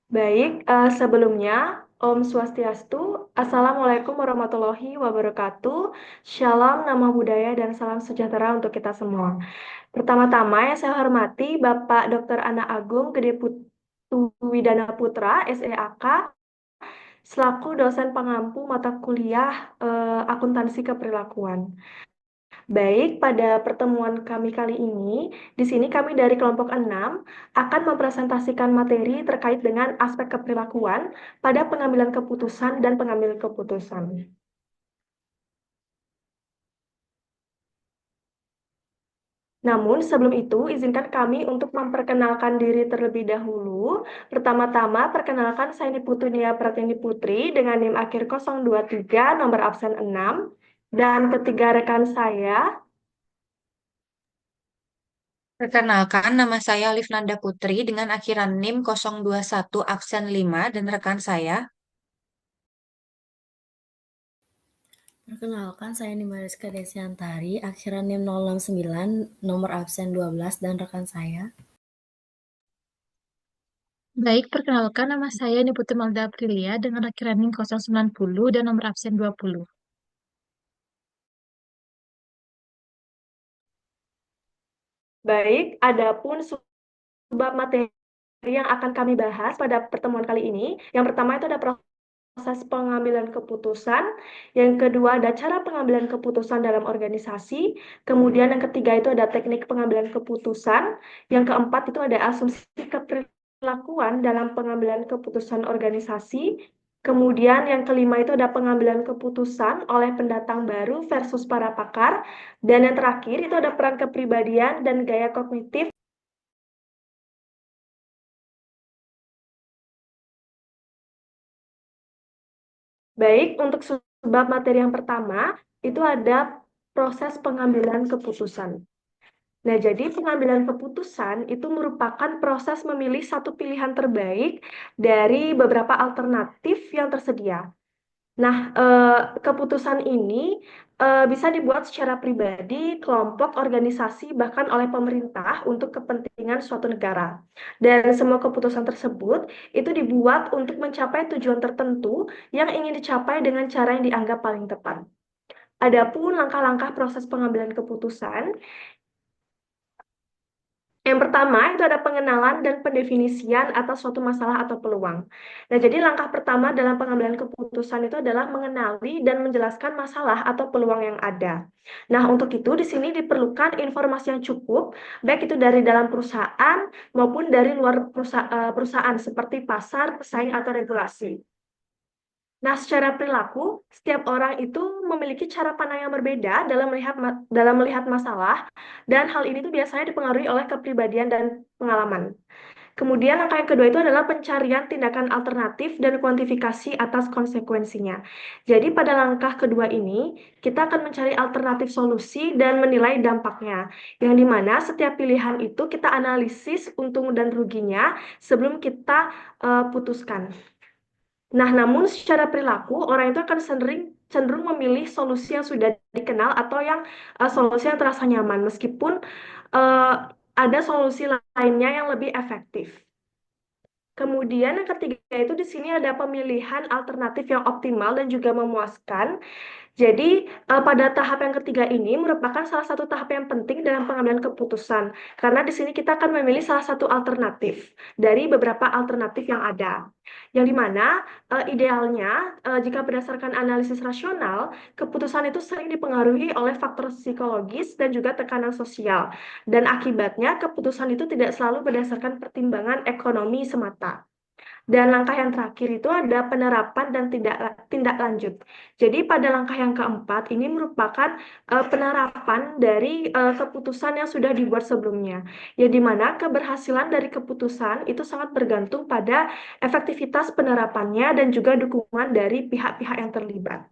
Baik, sebelumnya Om Swastiastu, Assalamualaikum warahmatullahi wabarakatuh. Shalom, nama budaya dan salam sejahtera untuk kita semua. Pertama-tama yang saya hormati Bapak Dr. Ana Agung Gede Putu Widana Putra, SEAK, selaku dosen pengampu mata kuliah Akuntansi Keperilakuan. Baik, pada pertemuan kami kali ini, di sini kami dari kelompok 6 akan mempresentasikan materi terkait dengan aspek keperilakuan pada pengambilan keputusan dan pengambil keputusan. Namun, sebelum itu, izinkan kami untuk memperkenalkan diri terlebih dahulu. Pertama-tama, perkenalkan saya Niputunia Pratiwi Putri dengan NIM akhir 023, nomor absen 6. Dan ketiga rekan saya. Perkenalkan, nama saya Livnanda Putri dengan akhiran NIM 021 absen 5 dan rekan saya. Perkenalkan, saya Nimariska Desiantari, akhiran NIM 069, nomor absen 12, dan rekan saya. Baik, perkenalkan nama saya Niputu Malda Aprilia dengan akhiran NIM 090 dan nomor absen 20. Baik, adapun subbab materi yang akan kami bahas pada pertemuan kali ini. Yang pertama itu ada proses pengambilan keputusan, yang kedua ada cara pengambilan keputusan dalam organisasi, kemudian yang ketiga itu ada teknik pengambilan keputusan, yang keempat itu ada asumsi keperilakuan dalam pengambilan keputusan organisasi, kemudian yang kelima itu ada pengambilan keputusan oleh pendatang baru versus para pakar, dan yang terakhir itu ada peran kepribadian dan gaya kognitif. Baik, untuk sebab materi yang pertama, itu ada proses pengambilan keputusan. Nah, jadi pengambilan keputusan itu merupakan proses memilih satu pilihan terbaik dari beberapa alternatif yang tersedia. Nah, keputusan ini bisa dibuat secara pribadi, kelompok, organisasi, bahkan oleh pemerintah untuk kepentingan suatu negara. Dan semua keputusan tersebut itu dibuat untuk mencapai tujuan tertentu yang ingin dicapai dengan cara yang dianggap paling tepat. Adapun langkah-langkah proses pengambilan keputusan, yang pertama itu ada pengenalan dan pendefinisian atas suatu masalah atau peluang. Nah, jadi langkah pertama dalam pengambilan keputusan itu adalah mengenali dan menjelaskan masalah atau peluang yang ada. Nah, untuk itu di sini diperlukan informasi yang cukup, baik itu dari dalam perusahaan maupun dari luar perusahaan seperti pasar, pesaing atau regulasi. Nah, secara perilaku, setiap orang itu memiliki cara pandang yang berbeda dalam melihat masalah, dan hal ini tuh biasanya dipengaruhi oleh kepribadian dan pengalaman. Kemudian langkah yang kedua itu adalah pencarian tindakan alternatif dan kuantifikasi atas konsekuensinya. Jadi pada langkah kedua ini, kita akan mencari alternatif solusi dan menilai dampaknya. Yang dimana setiap pilihan itu kita analisis untung dan ruginya sebelum kita putuskan. Nah, namun secara perilaku orang itu akan cenderung memilih solusi yang sudah dikenal atau yang solusi yang terasa nyaman meskipun uh, ada solusi lainnya yang lebih efektif. Kemudian yang ketiga itu di sini ada pemilihan alternatif yang optimal dan juga memuaskan. Jadi, pada tahap yang ketiga ini merupakan salah satu tahap yang penting dalam pengambilan keputusan, karena di sini kita akan memilih salah satu alternatif dari beberapa alternatif yang ada. Yang dimana idealnya, jika berdasarkan analisis rasional, keputusan itu sering dipengaruhi oleh faktor psikologis dan juga tekanan sosial. Dan akibatnya, keputusan itu tidak selalu berdasarkan pertimbangan ekonomi semata. Dan langkah yang terakhir itu ada penerapan dan tindak lanjut. Jadi pada langkah yang keempat ini merupakan penerapan dari keputusan yang sudah dibuat sebelumnya. Ya di mana keberhasilan dari keputusan itu sangat bergantung pada efektivitas penerapannya dan juga dukungan dari pihak-pihak yang terlibat.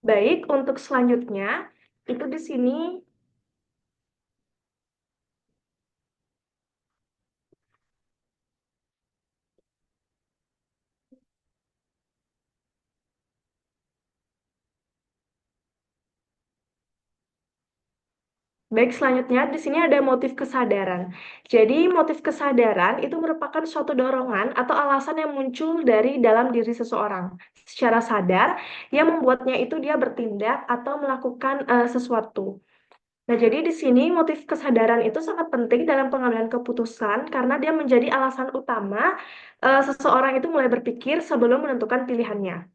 Baik, untuk selanjutnya itu di sini. Baik, selanjutnya di sini ada motif kesadaran. Jadi, motif kesadaran itu merupakan suatu dorongan atau alasan yang muncul dari dalam diri seseorang secara sadar yang membuatnya itu dia bertindak atau melakukan sesuatu. Nah, jadi di sini motif kesadaran itu sangat penting dalam pengambilan keputusan karena dia menjadi alasan utama seseorang itu mulai berpikir sebelum menentukan pilihannya.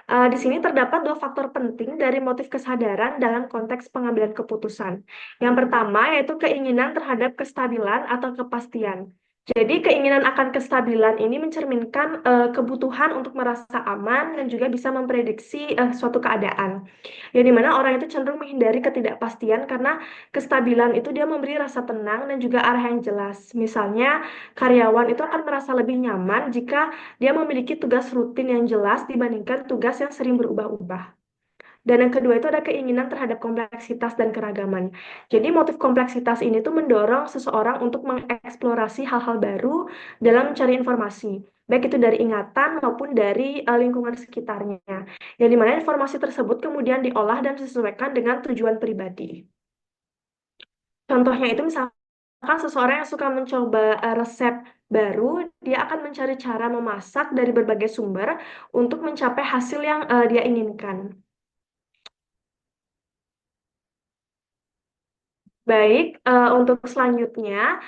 Di sini terdapat dua faktor penting dari motif kesadaran dalam konteks pengambilan keputusan. Yang pertama yaitu keinginan terhadap kestabilan atau kepastian. Jadi keinginan akan kestabilan ini mencerminkan kebutuhan untuk merasa aman dan juga bisa memprediksi suatu keadaan. Yang dimana orang itu cenderung menghindari ketidakpastian karena kestabilan itu dia memberi rasa tenang dan juga arah yang jelas. Misalnya karyawan itu akan merasa lebih nyaman jika dia memiliki tugas rutin yang jelas dibandingkan tugas yang sering berubah-ubah. Dan yang kedua itu ada keinginan terhadap kompleksitas dan keragaman. Jadi motif kompleksitas ini tuh mendorong seseorang untuk mengeksplorasi hal-hal baru dalam mencari informasi, baik itu dari ingatan maupun dari lingkungan sekitarnya. Yang dimana informasi tersebut kemudian diolah dan disesuaikan dengan tujuan pribadi. Contohnya itu misalkan seseorang yang suka mencoba resep baru, dia akan mencari cara memasak dari berbagai sumber untuk mencapai hasil yang dia inginkan. Baik, untuk selanjutnya,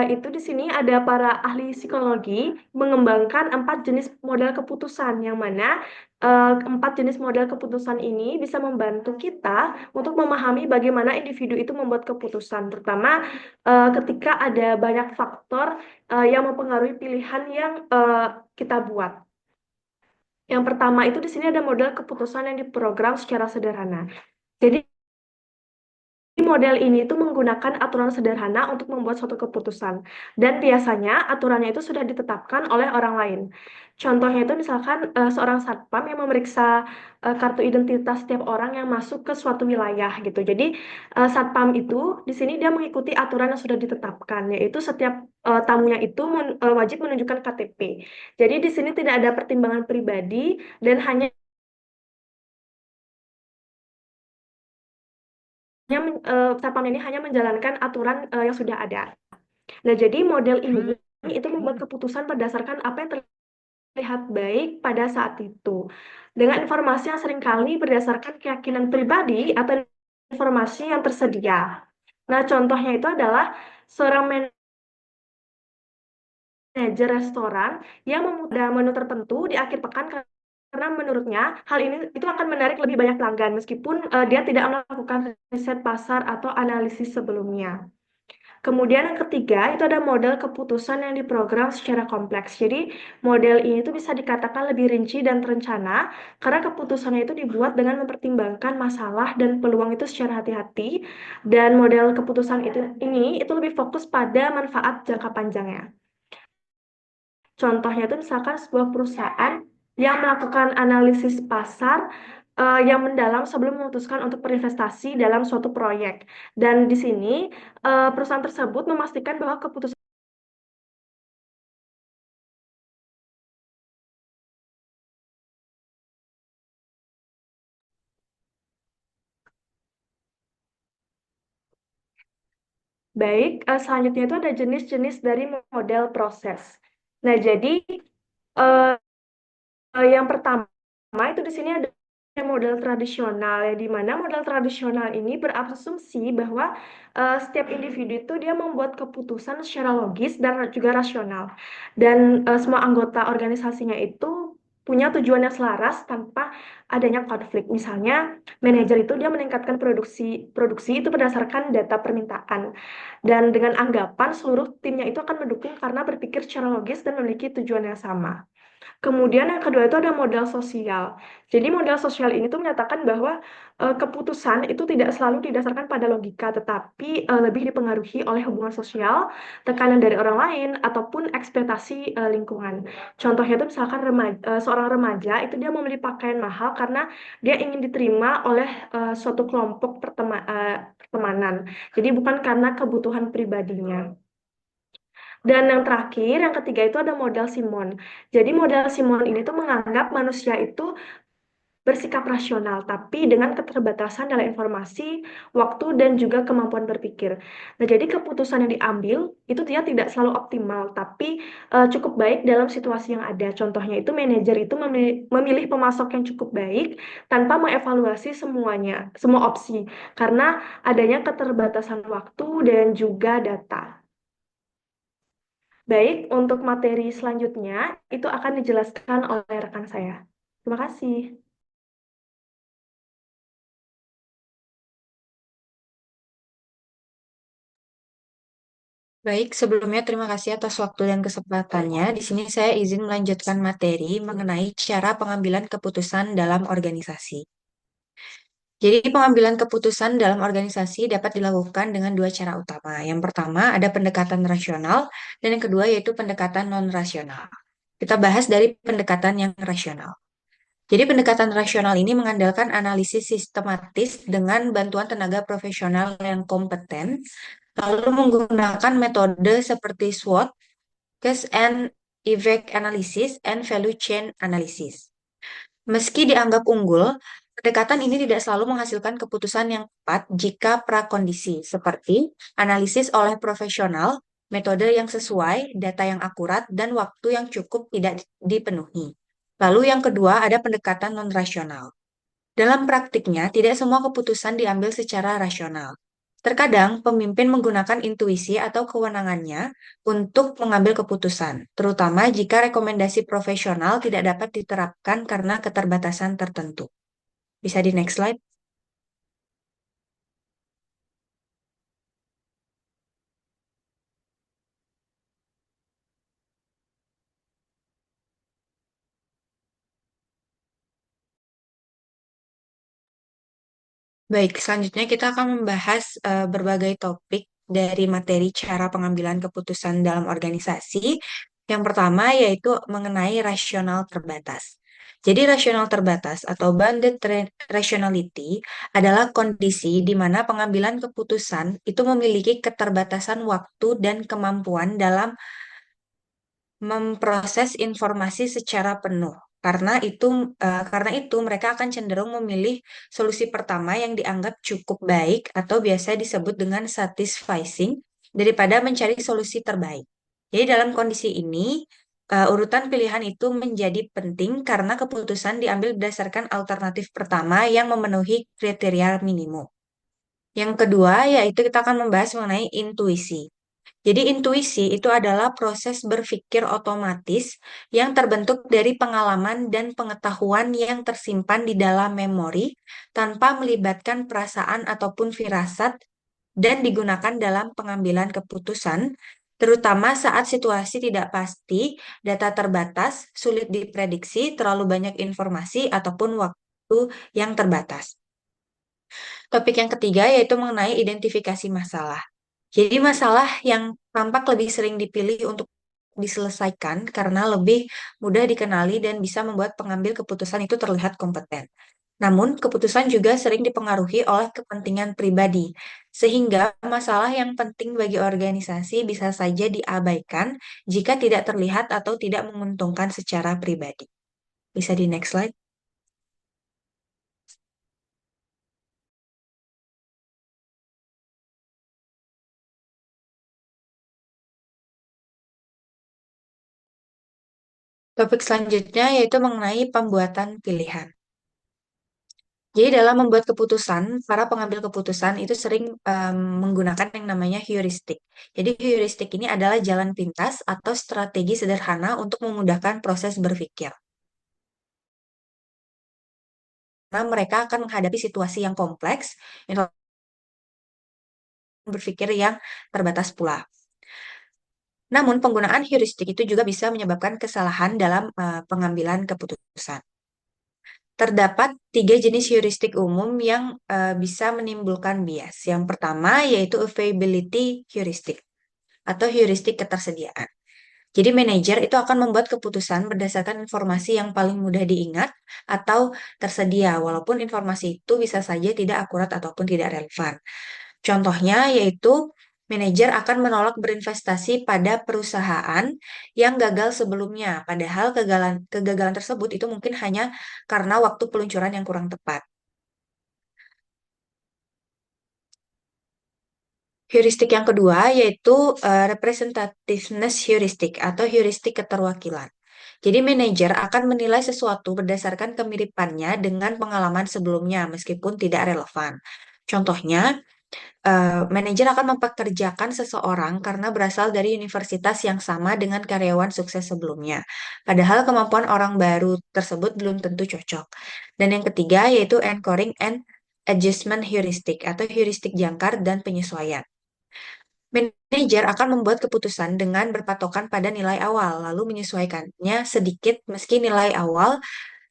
itu di sini ada para ahli psikologi mengembangkan 4 jenis model keputusan, yang mana 4 jenis model keputusan ini bisa membantu kita untuk memahami bagaimana individu itu membuat keputusan, terutama ketika ada banyak faktor yang mempengaruhi pilihan yang kita buat. Yang pertama itu di sini ada model keputusan yang diprogram secara sederhana. Jadi model ini itu menggunakan aturan sederhana untuk membuat suatu keputusan. Dan biasanya aturannya itu sudah ditetapkan oleh orang lain. Contohnya itu misalkan seorang satpam yang memeriksa kartu identitas setiap orang yang masuk ke suatu wilayah gitu. Jadi satpam itu di sini dia mengikuti aturan yang sudah ditetapkan, yaitu setiap tamunya itu wajib menunjukkan KTP. Jadi di sini tidak ada pertimbangan pribadi dan hanya satpam ini hanya menjalankan aturan yang sudah ada. Nah, jadi model ini itu membuat keputusan berdasarkan apa yang terlihat baik pada saat itu. Dengan informasi yang seringkali berdasarkan keyakinan pribadi atau informasi yang tersedia. Nah, contohnya itu adalah seorang manajer restoran yang memudah menu tertentu di akhir pekan karena menurutnya hal ini itu akan menarik lebih banyak pelanggan meskipun dia tidak melakukan riset pasar atau analisis sebelumnya. Kemudian yang ketiga itu ada model keputusan yang diprogram secara kompleks. Jadi model ini itu bisa dikatakan lebih rinci dan terencana karena keputusannya itu dibuat dengan mempertimbangkan masalah dan peluang itu secara hati-hati. Dan model keputusan ini itu lebih fokus pada manfaat jangka panjangnya. Contohnya itu misalkan sebuah perusahaan yang melakukan analisis pasar yang mendalam sebelum memutuskan untuk berinvestasi dalam suatu proyek. Dan di sini perusahaan tersebut memastikan bahwa keputusan baik. Selanjutnya itu ada jenis-jenis dari model proses. Nah, jadi eh, yang pertama itu di sini ada model tradisional, ya di mana model tradisional ini berasumsi bahwa setiap individu itu dia membuat keputusan secara logis dan juga rasional, dan semua anggota organisasinya itu punya tujuan yang selaras tanpa adanya konflik. Misalnya manajer itu dia meningkatkan produksi itu berdasarkan data permintaan, dan dengan anggapan seluruh timnya itu akan mendukung karena berpikir secara logis dan memiliki tujuan yang sama. Kemudian yang kedua itu ada modal sosial. Jadi modal sosial ini tuh menyatakan bahwa keputusan itu tidak selalu didasarkan pada logika, tetapi lebih dipengaruhi oleh hubungan sosial, tekanan dari orang lain, ataupun ekspektasi lingkungan. Contohnya itu misalkan seorang remaja itu dia membeli pakaian mahal karena dia ingin diterima oleh suatu kelompok pertemanan. Jadi bukan karena kebutuhan pribadinya. Dan yang terakhir, yang ketiga itu ada model Simon. Jadi model Simon ini tuh menganggap manusia itu bersikap rasional, tapi dengan keterbatasan dalam informasi, waktu, dan juga kemampuan berpikir. Nah, jadi keputusan yang diambil itu dia tidak selalu optimal, tapi cukup baik dalam situasi yang ada. Contohnya itu manajer itu memilih pemasok yang cukup baik tanpa mengevaluasi semuanya, semua opsi, karena adanya keterbatasan waktu dan juga data. Baik, untuk materi selanjutnya itu akan dijelaskan oleh rekan saya. Terima kasih. Baik, sebelumnya terima kasih atas waktu dan kesempatannya. Di sini saya izin melanjutkan materi mengenai cara pengambilan keputusan dalam organisasi. Jadi, pengambilan keputusan dalam organisasi dapat dilakukan dengan dua cara utama. Yang pertama, ada pendekatan rasional, dan yang kedua yaitu pendekatan non-rasional. Kita bahas dari pendekatan yang rasional. Jadi, pendekatan rasional ini mengandalkan analisis sistematis dengan bantuan tenaga profesional yang kompeten, lalu menggunakan metode seperti SWOT, Cause and Effect Analysis, and Value Chain Analysis. Meski dianggap unggul, pendekatan ini tidak selalu menghasilkan keputusan yang tepat jika prakondisi, seperti analisis oleh profesional, metode yang sesuai, data yang akurat, dan waktu yang cukup tidak dipenuhi. Lalu yang kedua ada pendekatan non-rasional. Dalam praktiknya, tidak semua keputusan diambil secara rasional. Terkadang, pemimpin menggunakan intuisi atau kewenangannya untuk mengambil keputusan, terutama jika rekomendasi profesional tidak dapat diterapkan karena keterbatasan tertentu. Bisa di next slide. Baik, selanjutnya kita akan membahas berbagai topik dari materi cara pengambilan keputusan dalam organisasi. Yang pertama yaitu mengenai rasional terbatas. Jadi rasional terbatas atau bounded rationality adalah kondisi di mana pengambilan keputusan itu memiliki keterbatasan waktu dan kemampuan dalam memproses informasi secara penuh. Karena itu mereka akan cenderung memilih solusi pertama yang dianggap cukup baik atau biasa disebut dengan satisficing daripada mencari solusi terbaik. Jadi dalam kondisi ini urutan pilihan itu menjadi penting karena keputusan diambil berdasarkan alternatif pertama yang memenuhi kriteria minimum. Yang kedua yaitu kita akan membahas mengenai intuisi. Jadi intuisi itu adalah proses berpikir otomatis yang terbentuk dari pengalaman dan pengetahuan yang tersimpan di dalam memori tanpa melibatkan perasaan ataupun firasat dan digunakan dalam pengambilan keputusan, terutama saat situasi tidak pasti, data terbatas, sulit diprediksi, terlalu banyak informasi ataupun waktu yang terbatas. Topik yang ketiga yaitu mengenai identifikasi masalah. Jadi masalah yang tampak lebih sering dipilih untuk diselesaikan karena lebih mudah dikenali dan bisa membuat pengambil keputusan itu terlihat kompeten. Namun, keputusan juga sering dipengaruhi oleh kepentingan pribadi, sehingga masalah yang penting bagi organisasi bisa saja diabaikan jika tidak terlihat atau tidak menguntungkan secara pribadi. Bisa di next slide. Topik selanjutnya yaitu mengenai pembuatan pilihan. Jadi dalam membuat keputusan, para pengambil keputusan itu sering menggunakan yang namanya heuristik. Jadi heuristik ini adalah jalan pintas atau strategi sederhana untuk memudahkan proses berpikir. Karena mereka akan menghadapi situasi yang kompleks, berpikir yang terbatas pula. Namun penggunaan heuristik itu juga bisa menyebabkan kesalahan dalam pengambilan keputusan. Terdapat 3 jenis heuristik umum yang bisa menimbulkan bias. Yang pertama yaitu availability heuristic atau heuristik ketersediaan. Jadi manajer itu akan membuat keputusan berdasarkan informasi yang paling mudah diingat atau tersedia, walaupun informasi itu bisa saja tidak akurat ataupun tidak relevan. Contohnya yaitu Manajer akan menolak berinvestasi pada perusahaan yang gagal sebelumnya, padahal kegagalan tersebut itu mungkin hanya karena waktu peluncuran yang kurang tepat. Heuristik yang kedua yaitu representativeness heuristic atau heuristik keterwakilan. Jadi manajer akan menilai sesuatu berdasarkan kemiripannya dengan pengalaman sebelumnya meskipun tidak relevan. Contohnya, manajer akan mempekerjakan seseorang karena berasal dari universitas yang sama dengan karyawan sukses sebelumnya. Padahal kemampuan orang baru tersebut belum tentu cocok. Dan yang ketiga yaitu anchoring and adjustment heuristic atau heuristik jangkar dan penyesuaian. Manajer akan membuat keputusan dengan berpatokan pada nilai awal, lalu menyesuaikannya sedikit meski nilai awal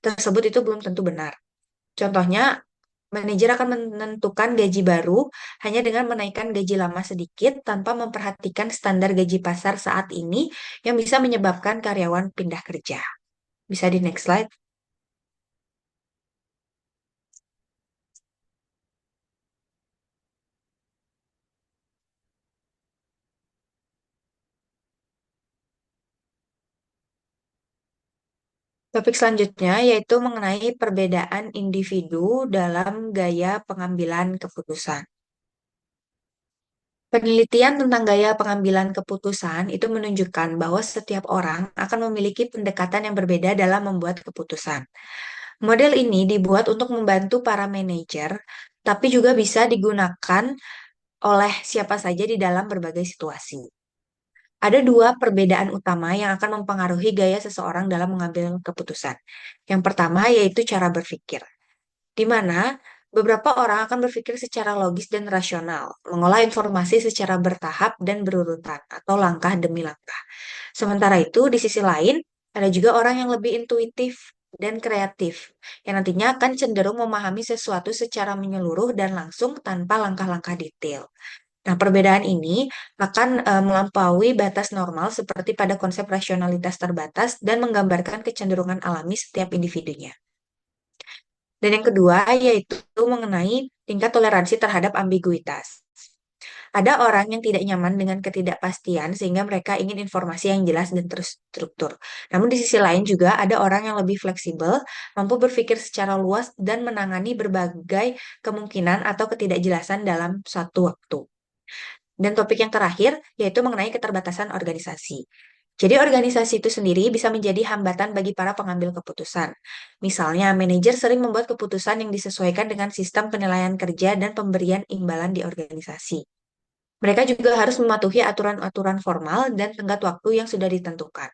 tersebut itu belum tentu benar. Contohnya, manajer akan menentukan gaji baru hanya dengan menaikkan gaji lama sedikit tanpa memperhatikan standar gaji pasar saat ini yang bisa menyebabkan karyawan pindah kerja. Bisa di next slide. Topik selanjutnya yaitu mengenai perbedaan individu dalam gaya pengambilan keputusan. Penelitian tentang gaya pengambilan keputusan itu menunjukkan bahwa setiap orang akan memiliki pendekatan yang berbeda dalam membuat keputusan. Model ini dibuat untuk membantu para manajer, tapi juga bisa digunakan oleh siapa saja di dalam berbagai situasi. Ada dua perbedaan utama yang akan mempengaruhi gaya seseorang dalam mengambil keputusan. Yang pertama yaitu cara berpikir, di mana beberapa orang akan berpikir secara logis dan rasional, mengolah informasi secara bertahap dan berurutan, atau langkah demi langkah. Sementara itu, di sisi lain, ada juga orang yang lebih intuitif dan kreatif, yang nantinya akan cenderung memahami sesuatu secara menyeluruh dan langsung tanpa langkah-langkah detail. Nah, perbedaan ini akan melampaui batas normal seperti pada konsep rasionalitas terbatas dan menggambarkan kecenderungan alami setiap individunya. Dan yang kedua yaitu mengenai tingkat toleransi terhadap ambiguitas. Ada orang yang tidak nyaman dengan ketidakpastian sehingga mereka ingin informasi yang jelas dan terstruktur. Namun di sisi lain juga ada orang yang lebih fleksibel, mampu berpikir secara luas dan menangani berbagai kemungkinan atau ketidakjelasan dalam suatu waktu. Dan topik yang terakhir yaitu mengenai keterbatasan organisasi. Jadi organisasi itu sendiri bisa menjadi hambatan bagi para pengambil keputusan. Misalnya, manajer sering membuat keputusan yang disesuaikan dengan sistem penilaian kerja dan pemberian imbalan di organisasi. Mereka juga harus mematuhi aturan-aturan formal dan tenggat waktu yang sudah ditentukan.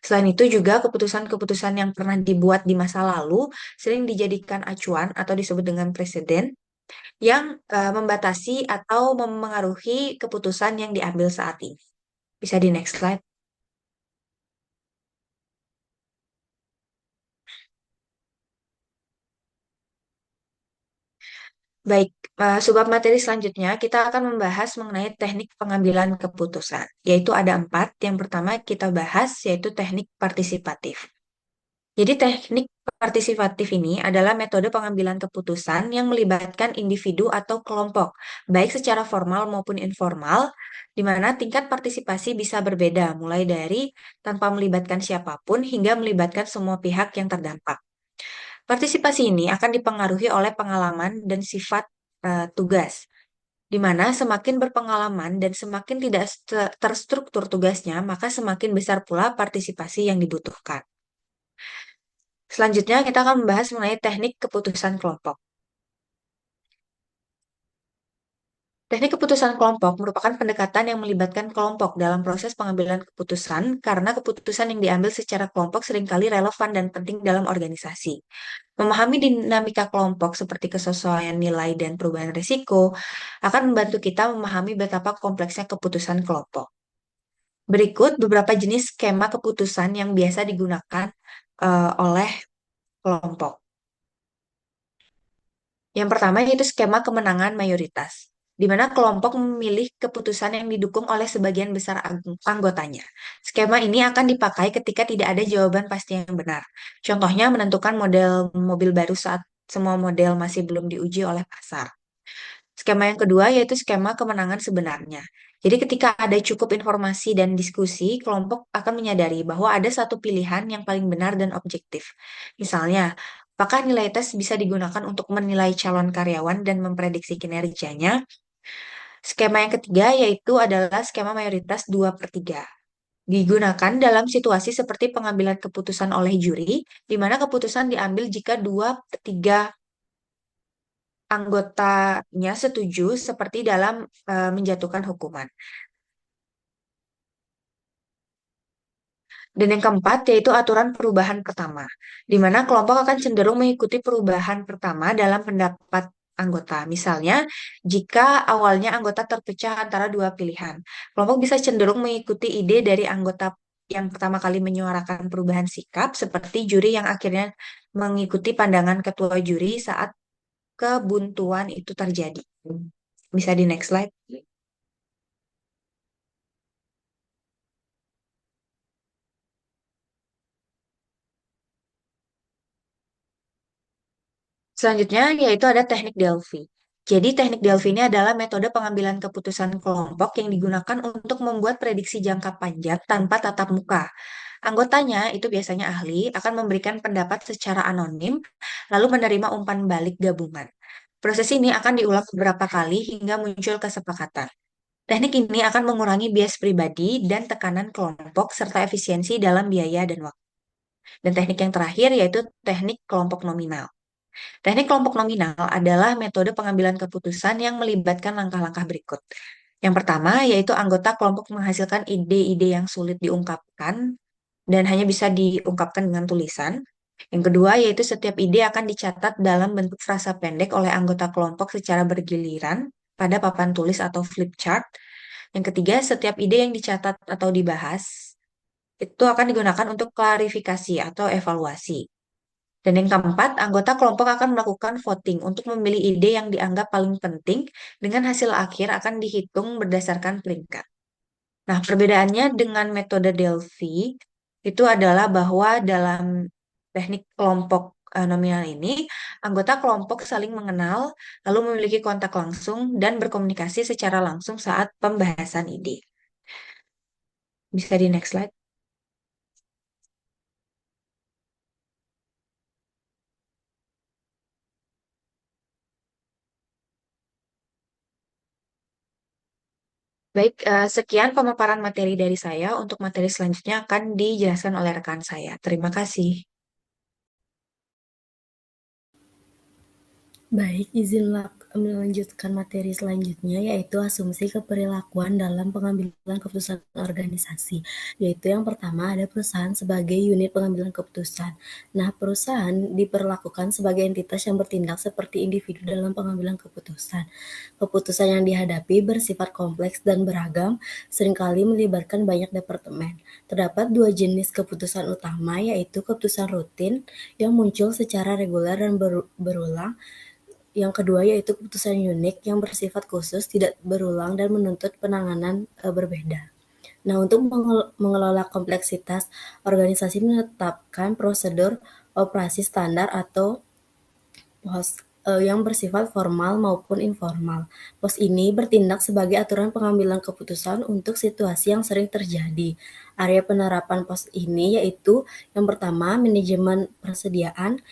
Selain itu juga keputusan-keputusan yang pernah dibuat di masa lalu sering dijadikan acuan atau disebut dengan presiden yang membatasi atau memengaruhi keputusan yang diambil saat ini. Bisa di next slide. Baik, subbab materi selanjutnya kita akan membahas mengenai teknik pengambilan keputusan, yaitu ada 4. Yang pertama kita bahas yaitu teknik partisipatif. Jadi teknik partisipatif ini adalah metode pengambilan keputusan yang melibatkan individu atau kelompok, baik secara formal maupun informal, di mana tingkat partisipasi bisa berbeda, mulai dari tanpa melibatkan siapapun hingga melibatkan semua pihak yang terdampak. Partisipasi ini akan dipengaruhi oleh pengalaman dan sifat tugas, di mana semakin berpengalaman dan semakin tidak terstruktur tugasnya, maka semakin besar pula partisipasi yang dibutuhkan. Selanjutnya, kita akan membahas mengenai teknik keputusan kelompok. Teknik keputusan kelompok merupakan pendekatan yang melibatkan kelompok dalam proses pengambilan keputusan karena keputusan yang diambil secara kelompok seringkali relevan dan penting dalam organisasi. Memahami dinamika kelompok seperti kesesuaian nilai dan perubahan risiko akan membantu kita memahami betapa kompleksnya keputusan kelompok. Berikut beberapa jenis skema keputusan yang biasa digunakan oleh kelompok. Yang pertama yaitu skema kemenangan mayoritas, di mana kelompok memilih keputusan yang didukung oleh sebagian besar anggotanya. Skema ini akan dipakai ketika tidak ada jawaban pasti yang benar. Contohnya menentukan model mobil baru saat semua model masih belum diuji oleh pasar. Skema yang kedua yaitu skema kemenangan sebenarnya. Jadi ketika ada cukup informasi dan diskusi, kelompok akan menyadari bahwa ada satu pilihan yang paling benar dan objektif. Misalnya, apakah nilai tes bisa digunakan untuk menilai calon karyawan dan memprediksi kinerjanya? Skema yang ketiga yaitu adalah skema mayoritas 2/3. Digunakan dalam situasi seperti pengambilan keputusan oleh juri, di mana keputusan diambil jika 2/3 anggotanya setuju seperti dalam menjatuhkan hukuman. Dan yang keempat yaitu aturan perubahan pertama, di mana kelompok akan cenderung mengikuti perubahan pertama dalam pendapat anggota. Misalnya, jika awalnya anggota terpecah antara dua pilihan, kelompok bisa cenderung mengikuti ide dari anggota yang pertama kali menyuarakan perubahan sikap, seperti juri yang akhirnya mengikuti pandangan ketua juri saat kebuntuan itu terjadi. Bisa di next slide. Selanjutnya yaitu ada teknik Delphi. Jadi teknik Delphi ini adalah metode pengambilan keputusan kelompok yang digunakan untuk membuat prediksi jangka panjang tanpa tatap muka. Anggotanya itu biasanya ahli akan memberikan pendapat secara anonim lalu menerima umpan balik gabungan. Proses ini akan diulang beberapa kali hingga muncul kesepakatan. Teknik ini akan mengurangi bias pribadi dan tekanan kelompok serta efisiensi dalam biaya dan waktu. Dan teknik yang terakhir yaitu teknik kelompok nominal. Teknik kelompok nominal adalah metode pengambilan keputusan yang melibatkan langkah-langkah berikut. Yang pertama yaitu anggota kelompok menghasilkan ide-ide yang sulit diungkapkan dan hanya bisa diungkapkan dengan tulisan. Yang kedua yaitu setiap ide akan dicatat dalam bentuk frasa pendek oleh anggota kelompok secara bergiliran pada papan tulis atau flip chart. Yang ketiga, setiap ide yang dicatat atau dibahas itu akan digunakan untuk klarifikasi atau evaluasi. Dan yang keempat, anggota kelompok akan melakukan voting untuk memilih ide yang dianggap paling penting dengan hasil akhir akan dihitung berdasarkan peringkat. Nah, perbedaannya dengan metode Delphi itu adalah bahwa dalam teknik kelompok nominal ini, anggota kelompok saling mengenal, lalu memiliki kontak langsung dan berkomunikasi secara langsung saat pembahasan ide. Bisa di next slide. Baik, sekian pemaparan materi dari saya. Untuk materi selanjutnya akan dijelaskan oleh rekan saya. Terima kasih. Baik, izin melanjutkan materi selanjutnya, yaitu asumsi keperilakuan dalam pengambilan keputusan organisasi. Yaitu yang pertama ada perusahaan sebagai unit pengambilan keputusan. Nah, perusahaan diperlakukan sebagai entitas yang bertindak seperti individu dalam pengambilan keputusan. Keputusan yang dihadapi bersifat kompleks dan beragam, seringkali melibatkan banyak departemen. Terdapat dua jenis keputusan utama, yaitu keputusan rutin yang muncul secara reguler dan berulang. Yang kedua yaitu keputusan unik yang bersifat khusus, tidak berulang dan menuntut penanganan berbeda. Nah, untuk mengelola kompleksitas, organisasi menetapkan prosedur operasi standar atau POS yang bersifat formal maupun informal. POS ini bertindak sebagai aturan pengambilan keputusan untuk situasi yang sering terjadi. Area penerapan POS ini yaitu yang pertama manajemen persediaan,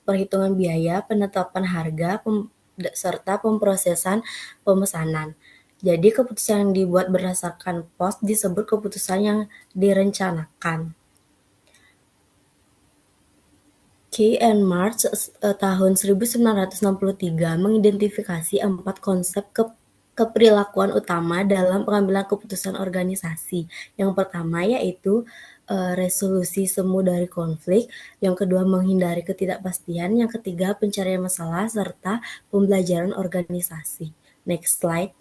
perhitungan biaya, penetapan harga, serta pemrosesan pemesanan. Jadi keputusan yang dibuat berdasarkan POS disebut keputusan yang direncanakan. Key and March tahun 1963 mengidentifikasi 4 konsep keperilakuan utama dalam pengambilan keputusan organisasi. Yang pertama yaitu resolusi semu dari konflik, yang kedua menghindari ketidakpastian, yang ketiga pencarian masalah, serta pembelajaran organisasi. Next slide.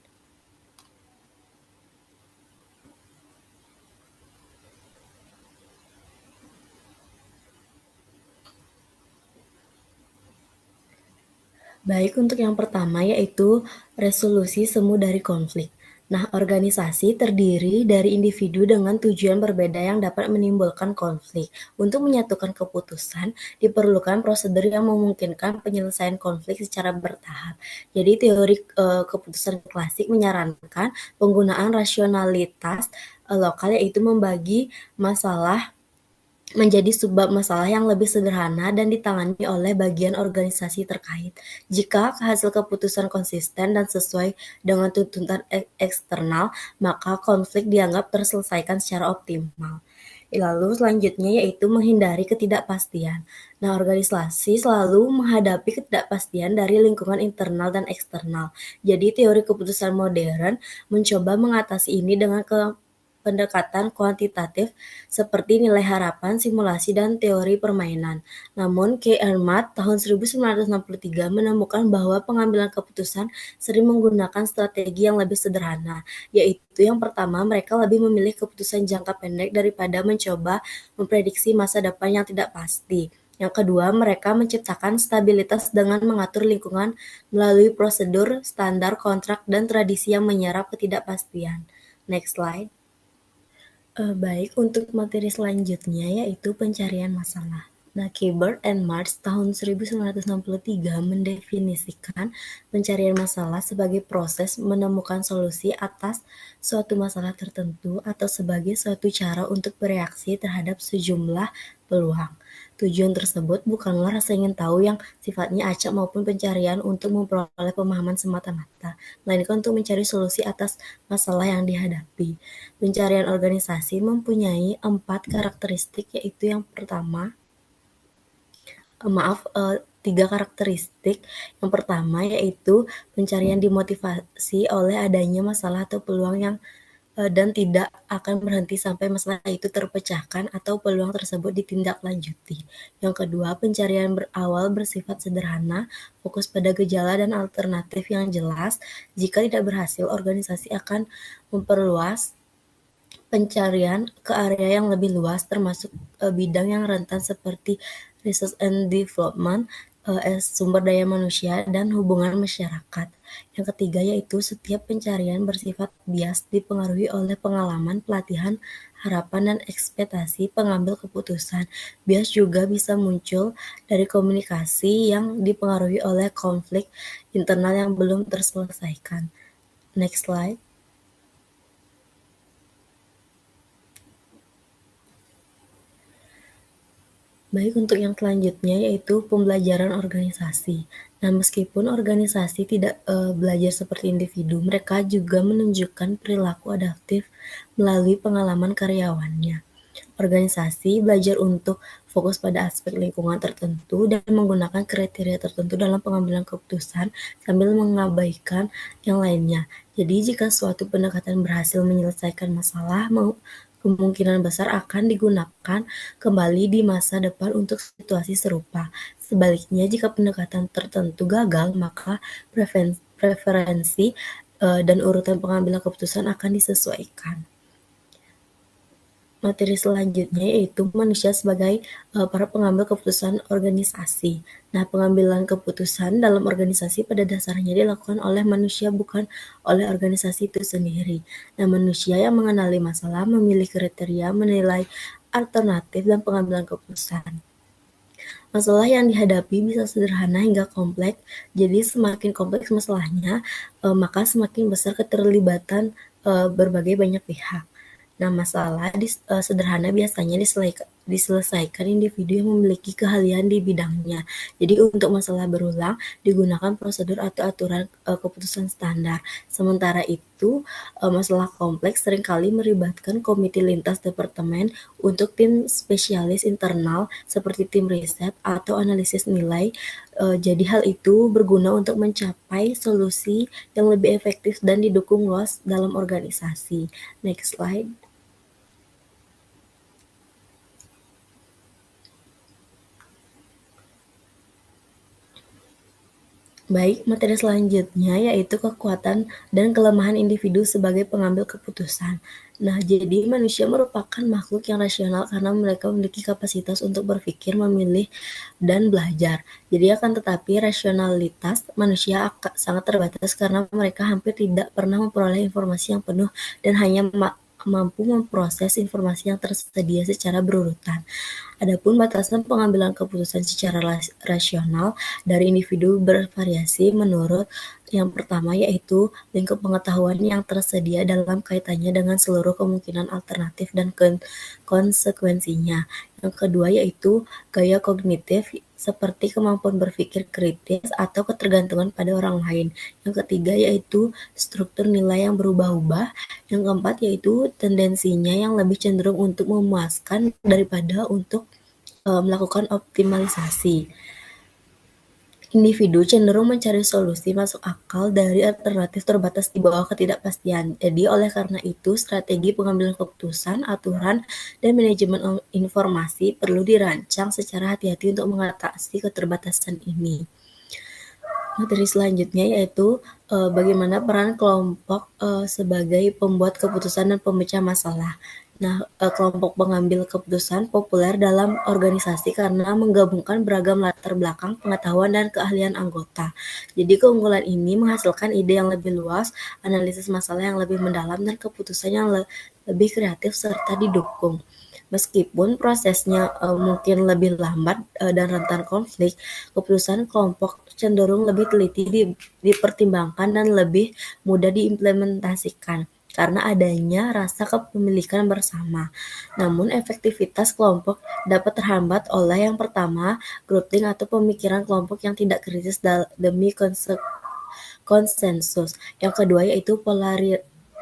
Baik, untuk yang pertama yaitu resolusi semu dari konflik. Nah, organisasi terdiri dari individu dengan tujuan berbeda yang dapat menimbulkan konflik. Untuk menyatukan keputusan, diperlukan prosedur yang memungkinkan penyelesaian konflik secara bertahap. Jadi, teori keputusan klasik menyarankan penggunaan rasionalitas lokal, yaitu membagi masalah menjadi subbab masalah yang lebih sederhana dan ditangani oleh bagian organisasi terkait. Jika hasil keputusan konsisten dan sesuai dengan tuntutan eksternal, maka konflik dianggap terselesaikan secara optimal. Lalu selanjutnya yaitu menghindari ketidakpastian. Nah, organisasi selalu menghadapi ketidakpastian dari lingkungan internal dan eksternal. Jadi teori keputusan modern mencoba mengatasi ini dengan pendekatan kuantitatif seperti nilai harapan, simulasi, dan teori permainan. Namun, K. Ermat tahun 1963 menemukan bahwa pengambilan keputusan sering menggunakan strategi yang lebih sederhana, yaitu yang pertama, mereka lebih memilih keputusan jangka pendek daripada mencoba memprediksi masa depan yang tidak pasti. Yang kedua, mereka menciptakan stabilitas dengan mengatur lingkungan melalui prosedur, standar, kontrak, dan tradisi yang menyerap ketidakpastian. Next slide. Baik, untuk materi selanjutnya yaitu pencarian masalah. Nah, Kibert and Marx tahun 1963 mendefinisikan pencarian masalah sebagai proses menemukan solusi atas suatu masalah tertentu atau sebagai suatu cara untuk bereaksi terhadap sejumlah peluang. Tujuan tersebut bukanlah rasa ingin tahu yang sifatnya acak maupun pencarian untuk memperoleh pemahaman semata-mata, melainkan untuk mencari solusi atas masalah yang dihadapi. Pencarian organisasi mempunyai 4 karakteristik, yaitu yang pertama, 3 karakteristik. Yang pertama yaitu pencarian dimotivasi oleh adanya masalah atau peluang yang dan tidak akan berhenti sampai masalah itu terpecahkan atau peluang tersebut ditindaklanjuti. Yang kedua, pencarian berawal bersifat sederhana, fokus pada gejala dan alternatif yang jelas. Jika tidak berhasil, organisasi akan memperluas pencarian ke area yang lebih luas, termasuk bidang yang rentan seperti research and development, sumber daya manusia, dan hubungan masyarakat. Yang ketiga yaitu setiap pencarian bersifat bias, dipengaruhi oleh pengalaman, pelatihan, harapan, dan ekspektasi pengambil keputusan. Bias juga bisa muncul dari komunikasi yang dipengaruhi oleh konflik internal yang belum terselesaikan. Next slide. Baik, untuk yang selanjutnya yaitu pembelajaran organisasi. Nah, meskipun organisasi tidak belajar seperti individu, mereka juga menunjukkan perilaku adaptif melalui pengalaman karyawannya. Organisasi belajar untuk fokus pada aspek lingkungan tertentu dan menggunakan kriteria tertentu dalam pengambilan keputusan sambil mengabaikan yang lainnya. Jadi, jika suatu pendekatan berhasil menyelesaikan masalah, kemungkinan besar akan digunakan kembali di masa depan untuk situasi serupa. Sebaliknya, jika pendekatan tertentu gagal, maka preferensi dan urutan pengambilan keputusan akan disesuaikan. Materi selanjutnya yaitu manusia sebagai para pengambil keputusan organisasi. Nah, pengambilan keputusan dalam organisasi pada dasarnya dilakukan oleh manusia, bukan oleh organisasi itu sendiri. Nah, manusia yang mengenali masalah, memilih kriteria, menilai alternatif, dan pengambilan keputusan. Masalah yang dihadapi bisa sederhana hingga kompleks, jadi semakin kompleks masalahnya, maka semakin besar keterlibatan berbagai banyak pihak. Nah, masalah sederhana biasanya diselesaikan individu yang memiliki keahlian di bidangnya. Jadi untuk masalah berulang digunakan prosedur atau aturan keputusan standar. Sementara itu, masalah kompleks seringkali melibatkan komite lintas departemen untuk tim spesialis internal seperti tim riset atau analisis nilai. Jadi hal itu berguna untuk mencapai solusi yang lebih efektif dan didukung luas dalam organisasi. Next slide. Baik, materi selanjutnya yaitu kekuatan dan kelemahan individu sebagai pengambil keputusan. Nah, jadi manusia merupakan makhluk yang rasional karena mereka memiliki kapasitas untuk berpikir, memilih, dan belajar. Jadi akan tetapi rasionalitas manusia sangat terbatas karena mereka hampir tidak pernah memperoleh informasi yang penuh dan hanya mampu memproses informasi yang tersedia secara berurutan. Adapun batasan pengambilan keputusan secara rasional dari individu bervariasi menurut yang pertama yaitu lingkup pengetahuan yang tersedia dalam kaitannya dengan seluruh kemungkinan alternatif dan konsekuensinya. Yang kedua yaitu gaya kognitif seperti kemampuan berpikir kritis atau ketergantungan pada orang lain. Yang ketiga yaitu struktur nilai yang berubah-ubah. Yang keempat yaitu tendensinya yang lebih cenderung untuk memuaskan daripada untuk melakukan optimalisasi. Individu cenderung mencari solusi masuk akal dari alternatif terbatas di bawah ketidakpastian. Jadi oleh karena itu strategi pengambilan keputusan, aturan, dan manajemen informasi perlu dirancang secara hati-hati untuk mengatasi keterbatasan ini. Materi selanjutnya yaitu bagaimana peran kelompok sebagai pembuat keputusan dan pemecah masalah. Nah, kelompok pengambil keputusan populer dalam organisasi karena menggabungkan beragam latar belakang, pengetahuan, dan keahlian anggota. Jadi keunggulan ini menghasilkan ide yang lebih luas, analisis masalah yang lebih mendalam, dan keputusan yang lebih kreatif serta didukung. Meskipun prosesnya mungkin lebih lambat dan rentan konflik, keputusan kelompok cenderung lebih teliti dipertimbangkan dan lebih mudah diimplementasikan karena adanya rasa kepemilikan bersama. Namun efektivitas kelompok dapat terhambat oleh yang pertama, groupthink atau pemikiran kelompok yang tidak kritis demi konsensus. Yang kedua yaitu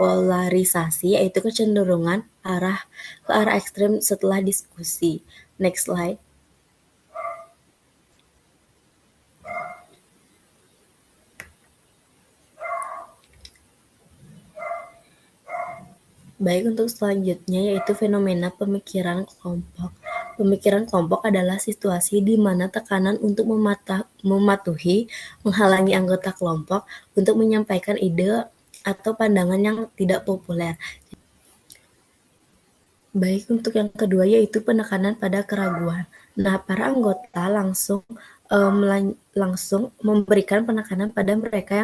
polarisasi, yaitu kecenderungan ke arah ekstrem setelah diskusi. Next slide. Baik, untuk selanjutnya yaitu fenomena pemikiran kelompok. Pemikiran kelompok adalah situasi di mana tekanan untuk mematuhi menghalangi anggota kelompok untuk menyampaikan ide atau pandangan yang tidak populer. Baik, untuk yang kedua yaitu penekanan pada keraguan. Nah, para anggota langsung memberikan penekanan pada mereka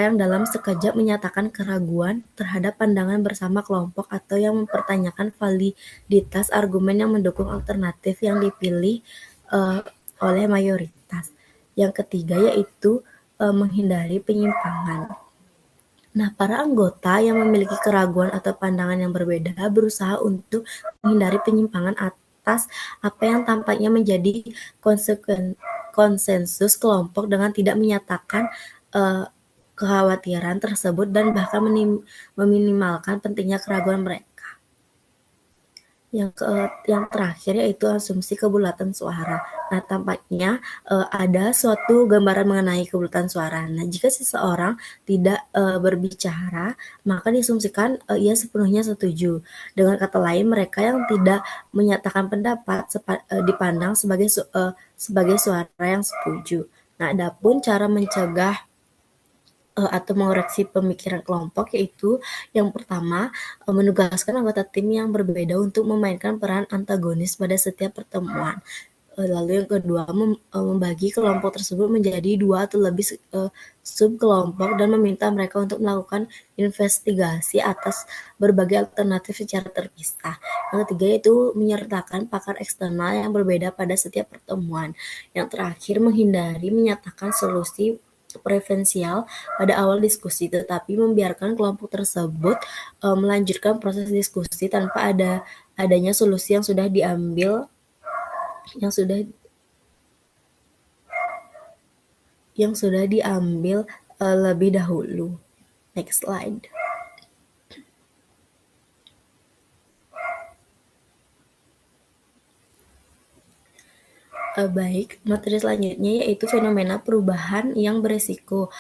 yang dalam sekejap menyatakan keraguan terhadap pandangan bersama kelompok atau yang mempertanyakan validitas argumen yang mendukung alternatif yang dipilih oleh mayoritas. Yang ketiga yaitu menghindari penyimpangan. Nah, para anggota yang memiliki keraguan atau pandangan yang berbeda berusaha untuk menghindari penyimpangan atas apa yang tampaknya menjadi konsensus kelompok dengan tidak menyatakan kekhawatiran tersebut dan bahkan meminimalkan pentingnya keraguan mereka. Yang terakhir yaitu asumsi kebulatan suara. Nah, tampaknya ada suatu gambaran mengenai kebulatan suara. Nah, jika seseorang tidak berbicara, maka diasumsikan ia sepenuhnya setuju. Dengan kata lain, mereka yang tidak menyatakan pendapat dipandang sebagai suara yang setuju. Nah, adapun cara mencegah atau mengoreksi pemikiran kelompok yaitu yang pertama menugaskan anggota tim yang berbeda untuk memainkan peran antagonis pada setiap pertemuan. Lalu yang kedua membagi kelompok tersebut menjadi 2 atau lebih subkelompok dan meminta mereka untuk melakukan investigasi atas berbagai alternatif secara terpisah. Yang ketiga yaitu menyertakan pakar eksternal yang berbeda pada setiap pertemuan. Yang terakhir menghindari menyatakan solusi preferensial pada awal diskusi, tetapi membiarkan kelompok tersebut melanjutkan proses diskusi tanpa adanya solusi yang sudah diambil lebih dahulu. Next slide. Baik, materi selanjutnya yaitu fenomena perubahan yang beresiko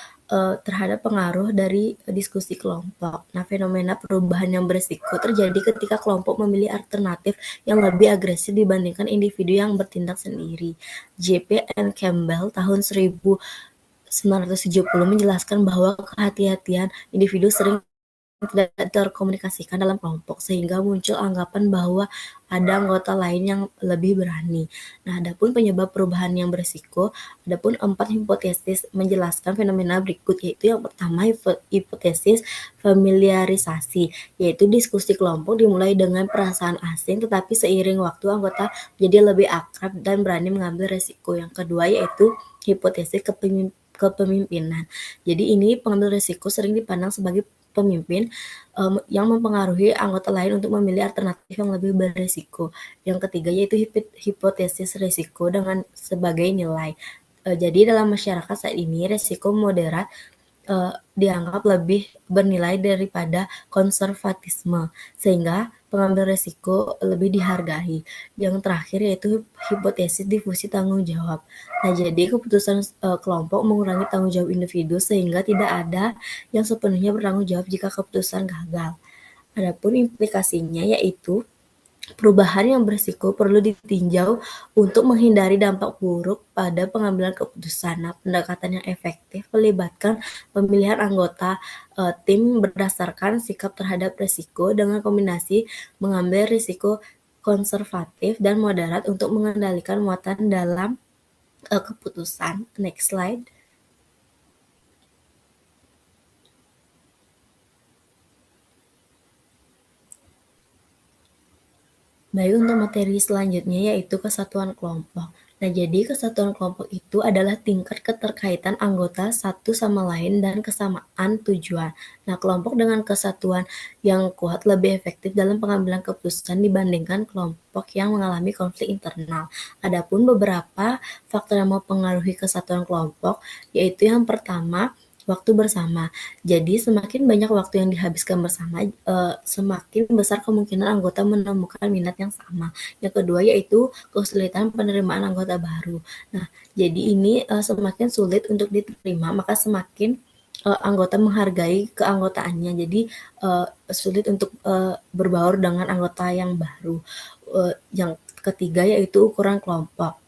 terhadap pengaruh dari diskusi kelompok. Nah, fenomena perubahan yang beresiko terjadi ketika kelompok memilih alternatif yang lebih agresif dibandingkan individu yang bertindak sendiri. J.P. and Campbell tahun 1999 1970 menjelaskan bahwa kehati-hatian individu sering tidak terkomunikasikan dalam kelompok, sehingga muncul anggapan bahwa ada anggota lain yang lebih berani. Nah, adapun penyebab perubahan yang berisiko, adapun 4 hipotesis menjelaskan fenomena berikut, yaitu yang pertama hipotesis familiarisasi, yaitu diskusi kelompok dimulai dengan perasaan asing, tetapi seiring waktu anggota menjadi lebih akrab dan berani mengambil resiko. Yang kedua yaitu hipotesis kepemimpinan. Jadi ini pengambil resiko sering dipandang sebagai pemimpin yang mempengaruhi anggota lain untuk memilih alternatif yang lebih beresiko. Yang ketiga yaitu hipotesis resiko dengan sebagai nilai. Jadi dalam masyarakat saat ini resiko moderat dianggap lebih bernilai daripada konservatisme, sehingga pengambil resiko lebih dihargai. Yang terakhir yaitu hipotesis difusi tanggung jawab. Nah, jadi keputusan kelompok mengurangi tanggung jawab individu sehingga tidak ada yang sepenuhnya bertanggung jawab jika keputusan gagal. Adapun implikasinya yaitu perubahan yang berisiko perlu ditinjau untuk menghindari dampak buruk pada pengambilan keputusan. Nah, pendekatan yang efektif melibatkan pemilihan anggota tim berdasarkan sikap terhadap risiko dengan kombinasi mengambil risiko konservatif dan moderat untuk mengendalikan muatan dalam keputusan. Next slide. Baik, untuk materi selanjutnya yaitu kesatuan kelompok. Nah, jadi kesatuan kelompok itu adalah tingkat keterkaitan anggota satu sama lain dan kesamaan tujuan. Nah, kelompok dengan kesatuan yang kuat lebih efektif dalam pengambilan keputusan dibandingkan kelompok yang mengalami konflik internal. Adapun beberapa faktor yang mempengaruhi kesatuan kelompok, yaitu yang pertama, waktu bersama. Jadi semakin banyak waktu yang dihabiskan bersama, semakin besar kemungkinan anggota menemukan minat yang sama. Yang kedua yaitu kesulitan penerimaan anggota baru. Nah, jadi ini semakin sulit untuk diterima, maka semakin anggota menghargai keanggotaannya. Jadi sulit untuk berbaur dengan anggota yang baru. Yang ketiga yaitu ukuran kelompok.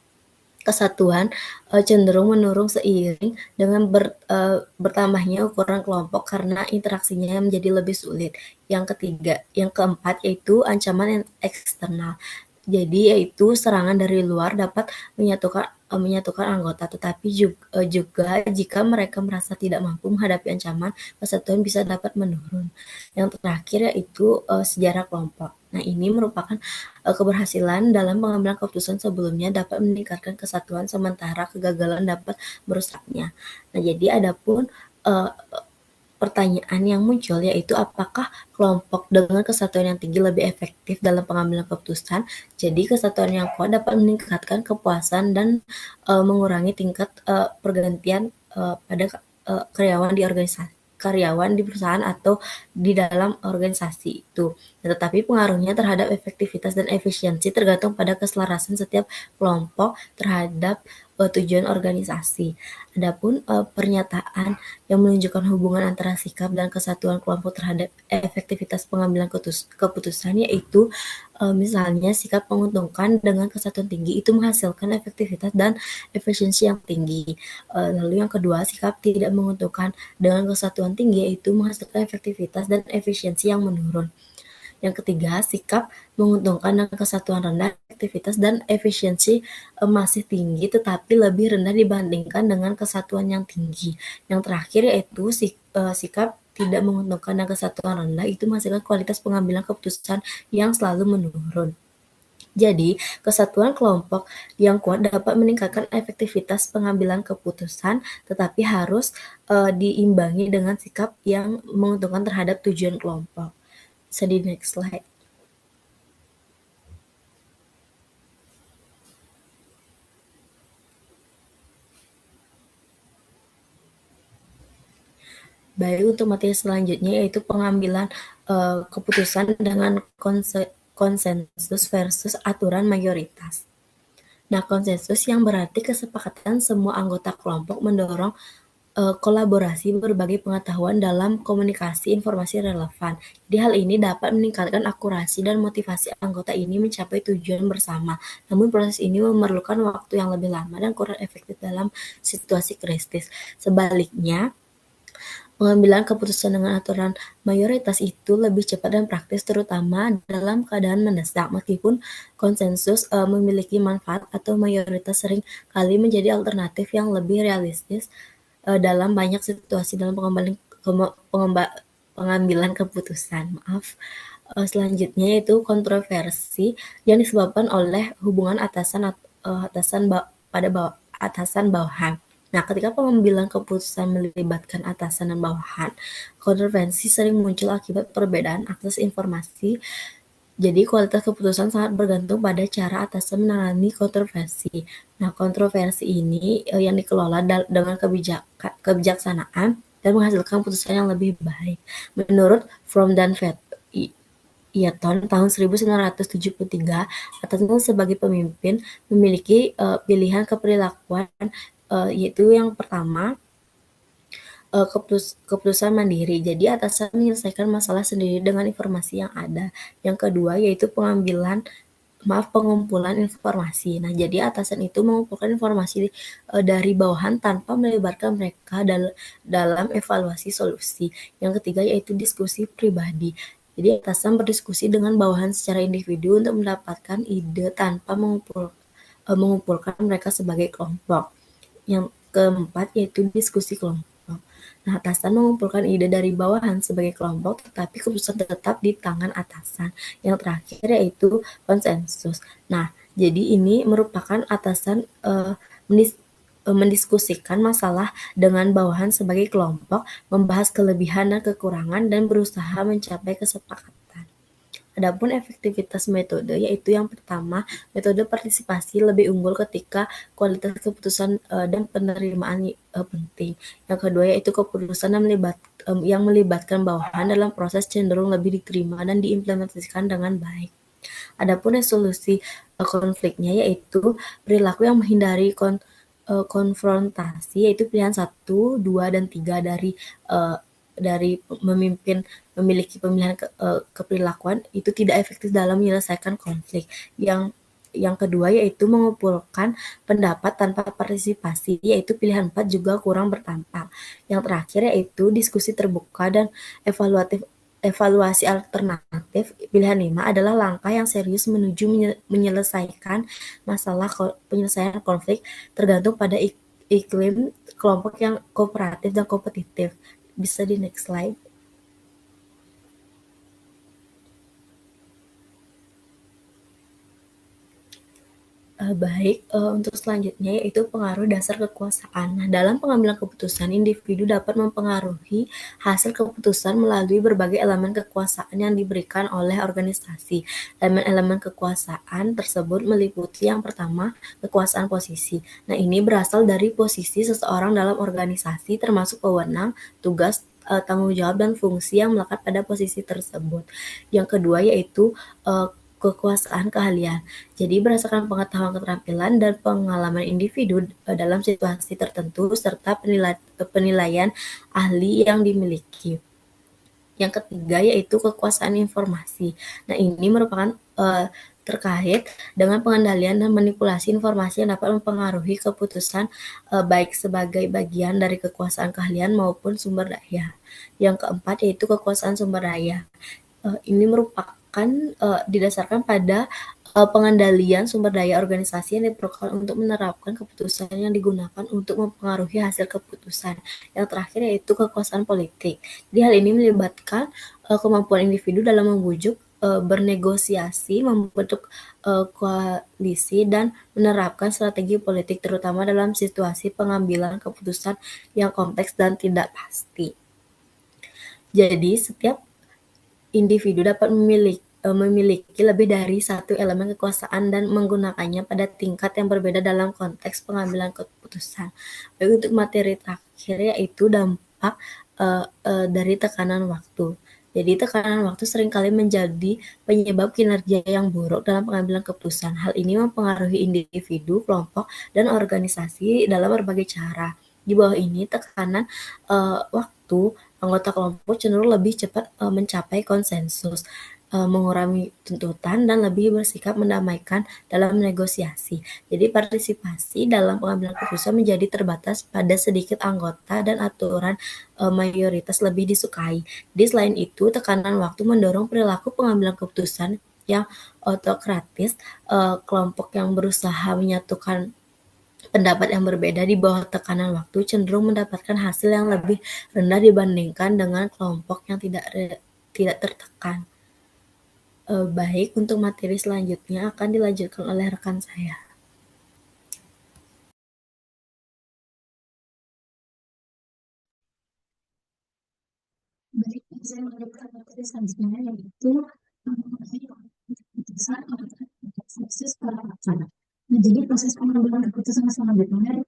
Kesatuan cenderung menurun seiring dengan bertambahnya ukuran kelompok karena interaksinya menjadi lebih sulit. Yang keempat yaitu ancaman eksternal. Jadi yaitu serangan dari luar dapat menyatukan anggota, tetapi juga jika mereka merasa tidak mampu menghadapi ancaman, kesatuan bisa dapat menurun. Yang terakhir yaitu sejarah kelompok. Nah, ini merupakan keberhasilan dalam pengambilan keputusan sebelumnya dapat meningkatkan kesatuan, sementara kegagalan dapat merusaknya. Nah, jadi adapun pertanyaan yang muncul yaitu apakah kelompok dengan kesatuan yang tinggi lebih efektif dalam pengambilan keputusan? Jadi kesatuan yang kuat dapat meningkatkan kepuasan dan mengurangi tingkat pergantian pada karyawan di perusahaan atau di dalam organisasi itu. Tetapi pengaruhnya terhadap efektivitas dan efisiensi tergantung pada keselarasan setiap kelompok terhadap tujuan organisasi. Adapun pernyataan yang menunjukkan hubungan antara sikap dan kesatuan kelompok terhadap efektivitas pengambilan keputusan yaitu misalnya sikap menguntungkan dengan kesatuan tinggi itu menghasilkan efektivitas dan efisiensi yang tinggi. Lalu yang kedua, sikap tidak menguntungkan dengan kesatuan tinggi yaitu menghasilkan efektivitas dan efisiensi yang menurun. Yang ketiga, sikap menguntungkan dengan kesatuan rendah, efektivitas dan efisiensi masih tinggi tetapi lebih rendah dibandingkan dengan kesatuan yang tinggi. Yang terakhir yaitu sikap tidak menguntungkan dan kesatuan rendah itu menghasilkan kualitas pengambilan keputusan yang selalu menurun. Jadi, kesatuan kelompok yang kuat dapat meningkatkan efektivitas pengambilan keputusan, tetapi harus diimbangi dengan sikap yang menguntungkan terhadap tujuan kelompok. Bisa di next slide. Baik, untuk materi selanjutnya yaitu pengambilan keputusan dengan konsensus versus aturan mayoritas. Nah, konsensus yang berarti kesepakatan semua anggota kelompok mendorong kolaborasi berbagai pengetahuan dalam komunikasi informasi relevan. Jadi hal ini dapat meningkatkan akurasi dan motivasi anggota ini mencapai tujuan bersama. Namun proses ini memerlukan waktu yang lebih lama dan kurang efektif dalam situasi kritis. Sebaliknya, pengambilan keputusan dengan aturan mayoritas itu lebih cepat dan praktis, terutama dalam keadaan mendesak. Meskipun konsensus memiliki manfaat, atau mayoritas sering kali menjadi alternatif yang lebih realistis dalam banyak situasi dalam pengambilan keputusan. Selanjutnya yaitu kontroversi yang disebabkan oleh hubungan atasan bawahan. Nah, ketika pengambilan keputusan melibatkan atasan dan bawahan, kontroversi sering muncul akibat perbedaan akses informasi. Jadi, kualitas keputusan sangat bergantung pada cara atasan menangani kontroversi. Nah, kontroversi ini yang dikelola dengan kebijaksanaan dan menghasilkan keputusan yang lebih baik. Menurut Fromm dan Eaton tahun 1973, atasan sebagai pemimpin memiliki pilihan keperilakuan, yaitu yang pertama, keputusan mandiri. Jadi atasan menyelesaikan masalah sendiri dengan informasi yang ada. Yang kedua yaitu pengumpulan informasi. Nah, jadi atasan itu mengumpulkan informasi dari bawahan tanpa melibatkan mereka dalam evaluasi solusi. Yang ketiga yaitu diskusi pribadi. Jadi atasan berdiskusi dengan bawahan secara individu untuk mendapatkan ide tanpa mengumpulkan mereka sebagai kelompok. Yang keempat yaitu diskusi kelompok. Nah, atasan mengumpulkan ide dari bawahan sebagai kelompok, tetapi keputusan tetap di tangan atasan. Yang terakhir yaitu konsensus. Nah, jadi ini merupakan atasan mendiskusikan masalah dengan bawahan sebagai kelompok, membahas kelebihan dan kekurangan, dan berusaha mencapai kesepakatan. Adapun efektivitas metode, yaitu yang pertama, metode partisipasi lebih unggul ketika kualitas keputusan dan penerimaan penting. Yang kedua yaitu keputusan yang melibatkan bawahan dalam proses cenderung lebih diterima dan diimplementasikan dengan baik. Adapun resolusi konfliknya yaitu perilaku yang menghindari konfrontasi, yaitu pilihan 1, 2, dan 3 dari memiliki pemilihan keperilakuan itu tidak efektif dalam menyelesaikan konflik. Yang kedua yaitu mengumpulkan pendapat tanpa partisipasi, yaitu pilihan 4 juga kurang bertampak. Yang terakhir yaitu diskusi terbuka dan evaluasi alternatif. Pilihan 5 adalah langkah yang serius menuju menyelesaikan penyelesaian konflik tergantung pada iklim kelompok yang kooperatif dan kompetitif. Bisa di next slide. Untuk selanjutnya yaitu pengaruh dasar kekuasaan. Nah, dalam pengambilan keputusan, individu dapat mempengaruhi hasil keputusan melalui berbagai elemen kekuasaan yang diberikan oleh organisasi. Elemen-elemen kekuasaan tersebut meliputi yang pertama, kekuasaan posisi. Nah, ini berasal dari posisi seseorang dalam organisasi, termasuk wewenang, tugas, tanggung jawab, dan fungsi yang melekat pada posisi tersebut. Yang kedua yaitu kekuasaan keahlian. Jadi berdasarkan pengetahuan, keterampilan, dan pengalaman individu dalam situasi tertentu serta penilaian ahli yang dimiliki. Yang ketiga yaitu kekuasaan informasi. Nah, ini merupakan terkait dengan pengendalian dan manipulasi informasi yang dapat mempengaruhi keputusan baik sebagai bagian dari kekuasaan keahlian maupun sumber daya. Yang keempat yaitu kekuasaan sumber daya. Ini merupakan didasarkan pada pengendalian sumber daya organisasi yang diperlukan untuk menerapkan keputusan yang digunakan untuk mempengaruhi hasil keputusan. Yang terakhir yaitu kekuasaan politik. Jadi hal ini melibatkan kemampuan individu dalam membujuk, bernegosiasi, membentuk koalisi, dan menerapkan strategi politik, terutama dalam situasi pengambilan keputusan yang kompleks dan tidak pasti. Jadi setiap individu dapat memiliki lebih dari satu elemen kekuasaan dan menggunakannya pada tingkat yang berbeda dalam konteks pengambilan keputusan. Baik, untuk materi terakhir yaitu dampak dari tekanan waktu. Jadi tekanan waktu seringkali menjadi penyebab kinerja yang buruk dalam pengambilan keputusan. Hal ini mempengaruhi individu, kelompok, dan organisasi dalam berbagai cara. Di bawah ini, tekanan waktu, anggota kelompok cenderung lebih cepat mencapai konsensus, mengurangi tuntutan, dan lebih bersikap mendamaikan dalam negosiasi. Jadi partisipasi dalam pengambilan keputusan menjadi terbatas pada sedikit anggota dan aturan mayoritas lebih disukai. Jadi selain itu, tekanan waktu mendorong perilaku pengambilan keputusan yang otokratis, kelompok yang berusaha menyatukan pendapat yang berbeda di bawah tekanan waktu cenderung mendapatkan hasil yang lebih rendah dibandingkan dengan kelompok yang tidak tertekan. Baik, untuk materi selanjutnya akan dilanjutkan oleh rekan saya. Baik, saya melanjutkan materi selanjutnya yaitu keputusan proses perlakuan. Nah, jadi proses pengambilan keputusan selanjutnya dari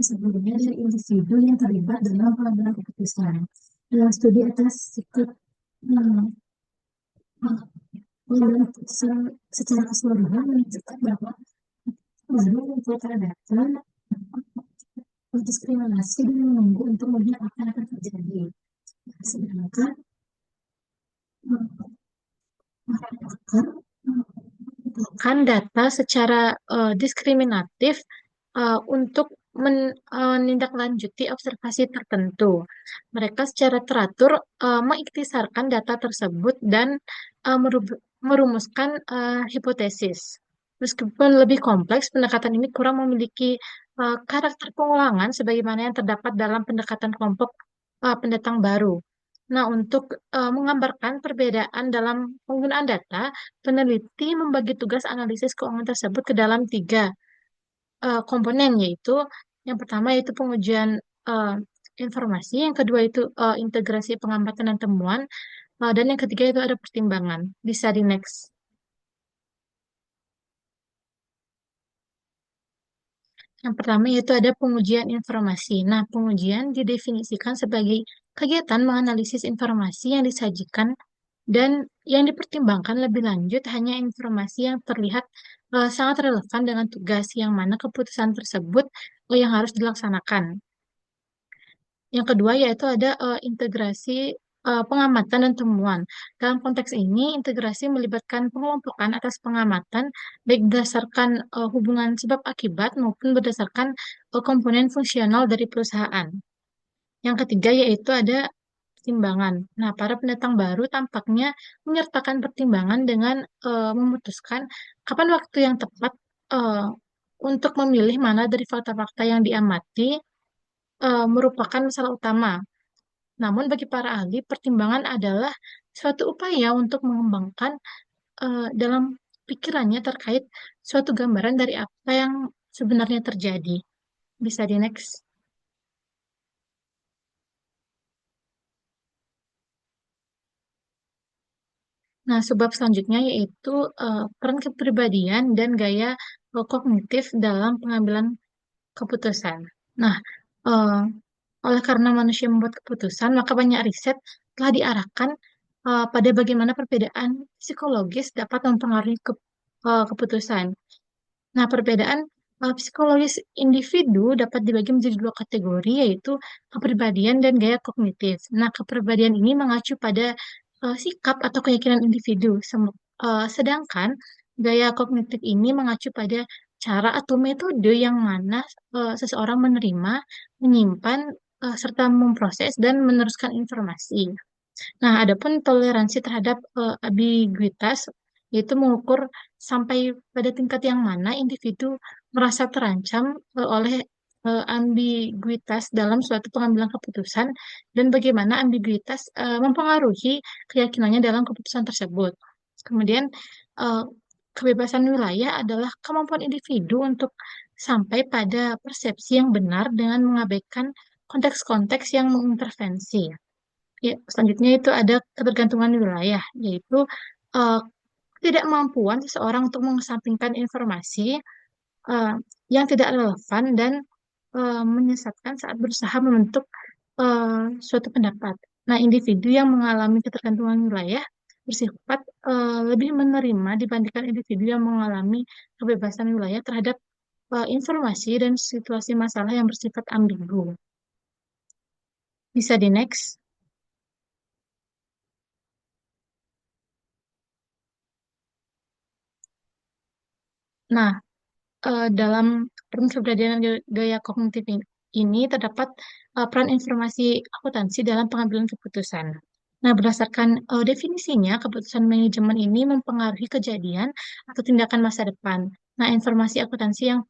sebelumnya dari individu yang terlibat dalam pengambilan keputusan. Dalam studi atas sikap pengambilan keputusan secara keseluruhan menunjukkan bahwa baru memfilter data diskriminasi dan menunggu untuk melihat apa yang akan terjadi. Sedangkan menggunakan data secara diskriminatif untuk menindaklanjuti observasi tertentu. Mereka secara teratur mengiktisarkan data tersebut dan merumuskan hipotesis. Meskipun lebih kompleks, pendekatan ini kurang memiliki karakter pengulangan sebagaimana yang terdapat dalam pendekatan kelompok pendatang baru. Nah, untuk menggambarkan perbedaan dalam penggunaan data, peneliti membagi tugas analisis keuangan tersebut ke dalam tiga komponen, yaitu yang pertama yaitu pengujian uh, informasi, yang kedua itu integrasi pengamatan dan temuan, dan yang ketiga itu ada pertimbangan. Bisa di next. Yang pertama yaitu ada pengujian informasi. Nah, pengujian didefinisikan sebagai kegiatan menganalisis informasi yang disajikan dan yang dipertimbangkan lebih lanjut hanya informasi yang terlihat sangat relevan dengan tugas yang mana keputusan tersebut yang harus dilaksanakan. Yang kedua yaitu ada integrasi pengamatan dan temuan. Dalam konteks ini, integrasi melibatkan pengelompokan atas pengamatan baik berdasarkan hubungan sebab akibat maupun berdasarkan komponen fungsional dari perusahaan. Yang ketiga yaitu ada pertimbangan. Nah, para pendatang baru tampaknya menyertakan pertimbangan dengan memutuskan kapan waktu yang tepat eh, untuk memilih mana dari fakta-fakta yang diamati merupakan masalah utama. Namun bagi para ahli, pertimbangan adalah suatu upaya untuk mengembangkan dalam pikirannya terkait suatu gambaran dari apa yang sebenarnya terjadi. Bisa di next. Nah, sebab selanjutnya yaitu peran kepribadian dan gaya kognitif dalam pengambilan keputusan. Nah, eh, oleh karena manusia membuat keputusan, maka banyak riset telah diarahkan pada bagaimana perbedaan psikologis dapat mempengaruhi keputusan. Nah, perbedaan psikologis individu dapat dibagi menjadi dua kategori, yaitu kepribadian dan gaya kognitif. Nah, kepribadian ini mengacu pada sikap atau keyakinan individu, sedangkan gaya kognitif ini mengacu pada cara atau metode yang mana seseorang menerima, menyimpan, serta memproses dan meneruskan informasi. Nah, adapun toleransi terhadap ambiguitas yaitu mengukur sampai pada tingkat yang mana individu merasa terancam oleh ambiguitas dalam suatu pengambilan keputusan dan bagaimana ambiguitas mempengaruhi keyakinannya dalam keputusan tersebut. Kemudian eh, kebebasan wilayah adalah kemampuan individu untuk sampai pada persepsi yang benar dengan mengabaikan konteks-konteks yang mengintervensi. Ya, selanjutnya itu ada ketergantungan wilayah, yaitu eh, ketidakmampuan seseorang untuk mengesampingkan informasi eh, yang tidak relevan dan menyesatkan saat berusaha membentuk suatu pendapat. Nah, individu yang mengalami ketergantungan wilayah bersifat lebih menerima dibandingkan individu yang mengalami kebebasan wilayah terhadap informasi dan situasi masalah yang bersifat ambigu. Bisa di next. Nah, dalam peran kepribadian gaya kognitif ini terdapat peran informasi akuntansi dalam pengambilan keputusan. Nah, berdasarkan definisinya, keputusan manajemen ini mempengaruhi kejadian atau tindakan masa depan. Nah, informasi akuntansi yang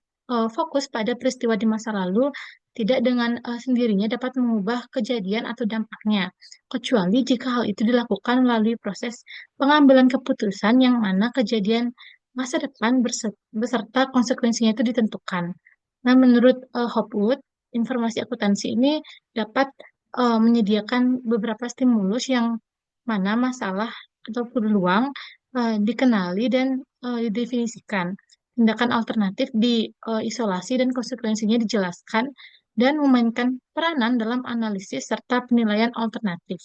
fokus pada peristiwa di masa lalu tidak dengan sendirinya dapat mengubah kejadian atau dampaknya, kecuali jika hal itu dilakukan melalui proses pengambilan keputusan yang mana kejadian masa depan beserta konsekuensinya itu ditentukan. Nah, menurut Hopwood, informasi akuntansi ini dapat menyediakan beberapa stimulus yang mana masalah atau peluang dikenali dan didefinisikan. Tindakan alternatif diisolasi dan konsekuensinya dijelaskan dan memainkan peranan dalam analisis serta penilaian alternatif.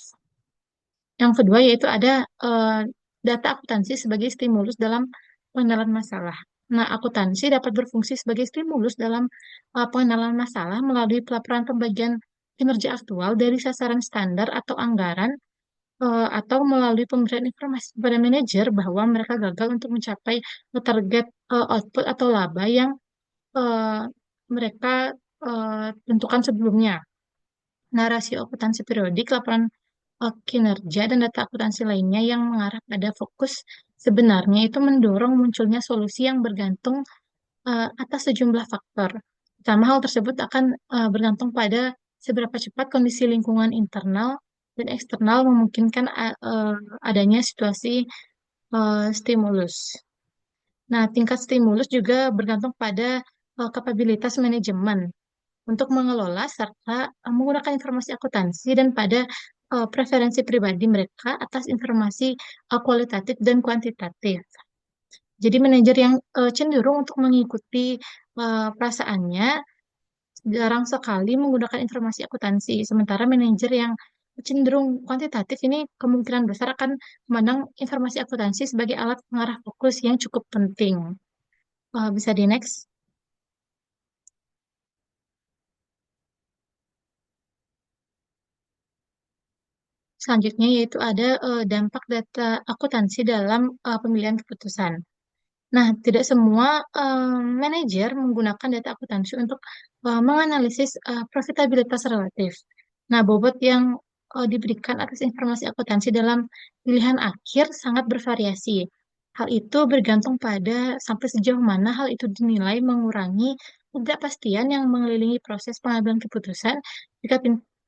Yang kedua yaitu ada data akuntansi sebagai stimulus dalam pengenalan masalah. Nah, akuntansi dapat berfungsi sebagai stimulus dalam pengenalan masalah melalui pelaporan pembagian kinerja aktual dari sasaran standar atau anggaran atau melalui pemberian informasi kepada manajer bahwa mereka gagal untuk mencapai target output atau laba yang eh, mereka tentukan sebelumnya. Nah, rasio akuntansi periodik, laporan kinerja, dan data akuntansi lainnya yang mengarah pada fokus sebenarnya itu mendorong munculnya solusi yang bergantung atas sejumlah faktor. Pertama, hal tersebut akan bergantung pada seberapa cepat kondisi lingkungan internal dan eksternal memungkinkan adanya situasi stimulus. Nah, tingkat stimulus juga bergantung pada kapabilitas manajemen untuk mengelola serta menggunakan informasi akuntansi dan pada preferensi pribadi mereka atas informasi kualitatif dan kuantitatif. Jadi manajer yang cenderung untuk mengikuti perasaannya jarang sekali menggunakan informasi akuntansi, sementara manajer yang cenderung kuantitatif ini kemungkinan besar akan memandang informasi akuntansi sebagai alat pengarah fokus yang cukup penting. Bisa di next. Selanjutnya yaitu ada dampak data akuntansi dalam pemilihan keputusan. Nah, tidak semua manajer menggunakan data akuntansi untuk menganalisis profitabilitas relatif. Nah, bobot yang diberikan atas informasi akuntansi dalam pilihan akhir sangat bervariasi. Hal itu bergantung pada sampai sejauh mana hal itu dinilai mengurangi ketidakpastian yang mengelilingi proses pengambilan keputusan jika,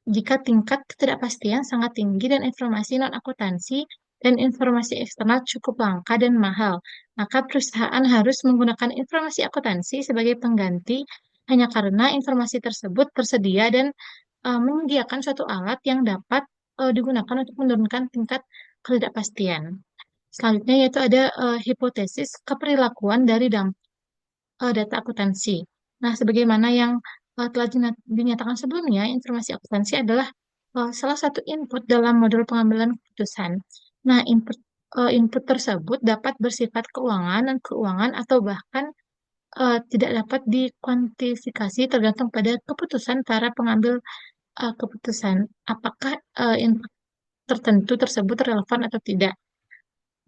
jika tingkat ketidakpastian sangat tinggi dan informasi non-akuntansi dan informasi eksternal cukup langka dan mahal, maka perusahaan harus menggunakan informasi akuntansi sebagai pengganti hanya karena informasi tersebut tersedia dan menyediakan suatu alat yang dapat digunakan untuk menurunkan tingkat ketidakpastian. Selanjutnya yaitu ada hipotesis keperilakuan dari data akuntansi. Nah, sebagaimana yang telah dinyatakan sebelumnya, informasi akuntansi adalah salah satu input dalam modul pengambilan keputusan. Nah, input tersebut dapat bersifat keuangan atau bahkan tidak dapat dikuantifikasi tergantung pada keputusan para pengambil keputusan. Apakah input tertentu tersebut relevan atau tidak?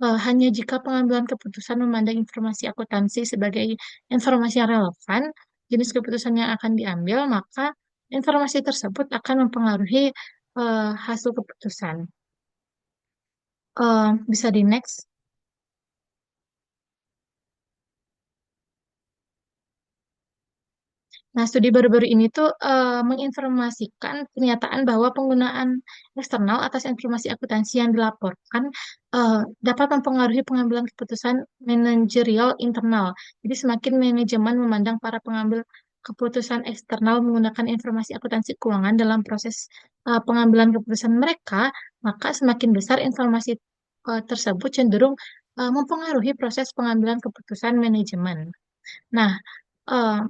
Hanya jika pengambilan keputusan memandang informasi akuntansi sebagai informasi yang relevan, jenis keputusan yang akan diambil, maka informasi tersebut akan mempengaruhi hasil keputusan. Bisa di next. Nah, studi baru-baru ini tuh menginformasikan pernyataan bahwa penggunaan eksternal atas informasi akuntansi yang dilaporkan dapat mempengaruhi pengambilan keputusan manajerial internal. Jadi semakin manajemen memandang para pengambil keputusan eksternal menggunakan informasi akuntansi keuangan dalam proses pengambilan keputusan mereka, maka semakin besar informasi tersebut cenderung mempengaruhi proses pengambilan keputusan manajemen. Nah, eh,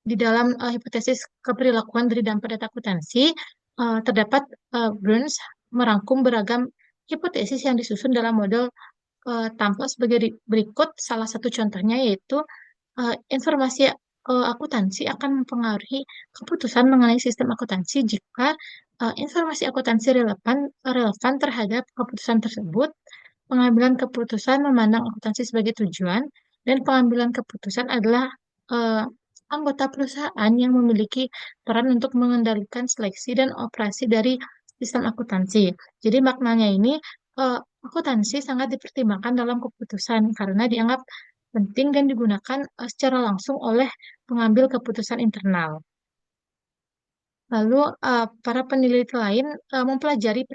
di dalam hipotesis keperilakuan dari dampak data akuntansi, terdapat Burns merangkum beragam hipotesis yang disusun dalam model tampil sebagai berikut. Salah satu contohnya yaitu informasi akuntansi akan mempengaruhi keputusan mengenai sistem akuntansi jika informasi akuntansi relevan terhadap keputusan tersebut, pengambilan keputusan memandang akuntansi sebagai tujuan, dan pengambilan keputusan adalah eh, anggota perusahaan yang memiliki peran untuk mengendalikan seleksi dan operasi dari sistem akuntansi. Jadi maknanya ini eh, akuntansi sangat dipertimbangkan dalam keputusan karena dianggap penting dan digunakan secara langsung oleh pengambil keputusan internal. Lalu para peneliti lain mempelajari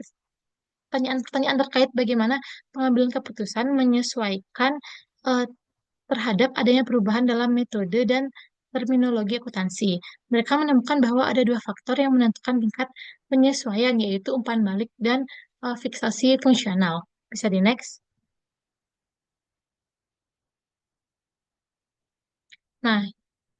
pertanyaan-pertanyaan terkait bagaimana pengambilan keputusan menyesuaikan eh, terhadap adanya perubahan dalam metode dan terminologi akuntansi. Mereka menemukan bahwa ada dua faktor yang menentukan tingkat penyesuaian, yaitu umpan balik dan fiksasi fungsional. Bisa di next. Nah,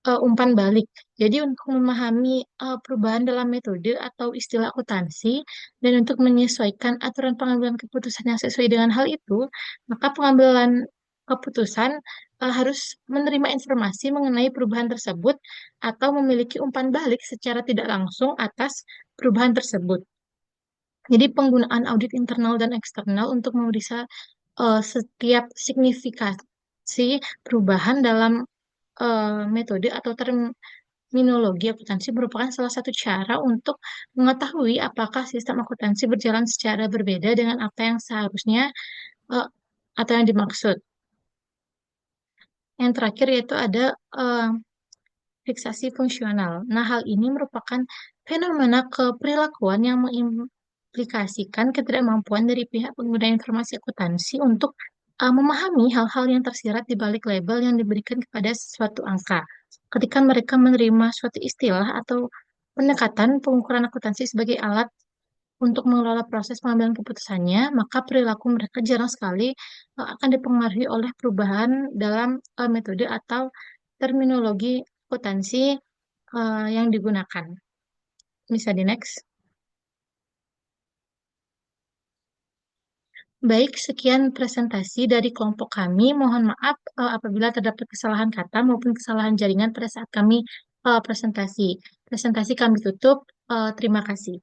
umpan balik. Jadi untuk memahami perubahan dalam metode atau istilah akuntansi dan untuk menyesuaikan aturan pengambilan keputusan yang sesuai dengan hal itu, maka pengambilan keputusan harus menerima informasi mengenai perubahan tersebut atau memiliki umpan balik secara tidak langsung atas perubahan tersebut. Jadi penggunaan audit internal dan eksternal untuk memeriksa setiap signifikasi perubahan dalam metode atau terminologi akuntansi merupakan salah satu cara untuk mengetahui apakah sistem akuntansi berjalan secara berbeda dengan apa yang seharusnya eh, atau yang dimaksud. Yang terakhir yaitu ada eh, fiksasi fungsional. Nah, hal ini merupakan fenomena keperilakuan yang mengimplikasikan ketidakmampuan dari pihak pengguna informasi akuntansi untuk memahami hal-hal yang tersirat di balik label yang diberikan kepada suatu angka. Ketika mereka menerima suatu istilah atau pendekatan pengukuran akuntansi sebagai alat untuk mengelola proses pengambilan keputusannya, maka perilaku mereka jarang sekali akan dipengaruhi oleh perubahan dalam metode atau terminologi akuntansi yang digunakan. Bisa di next. Baik, sekian presentasi dari kelompok kami. Mohon maaf apabila terdapat kesalahan kata maupun kesalahan jaringan pada saat kami presentasi. Presentasi kami tutup. Terima kasih.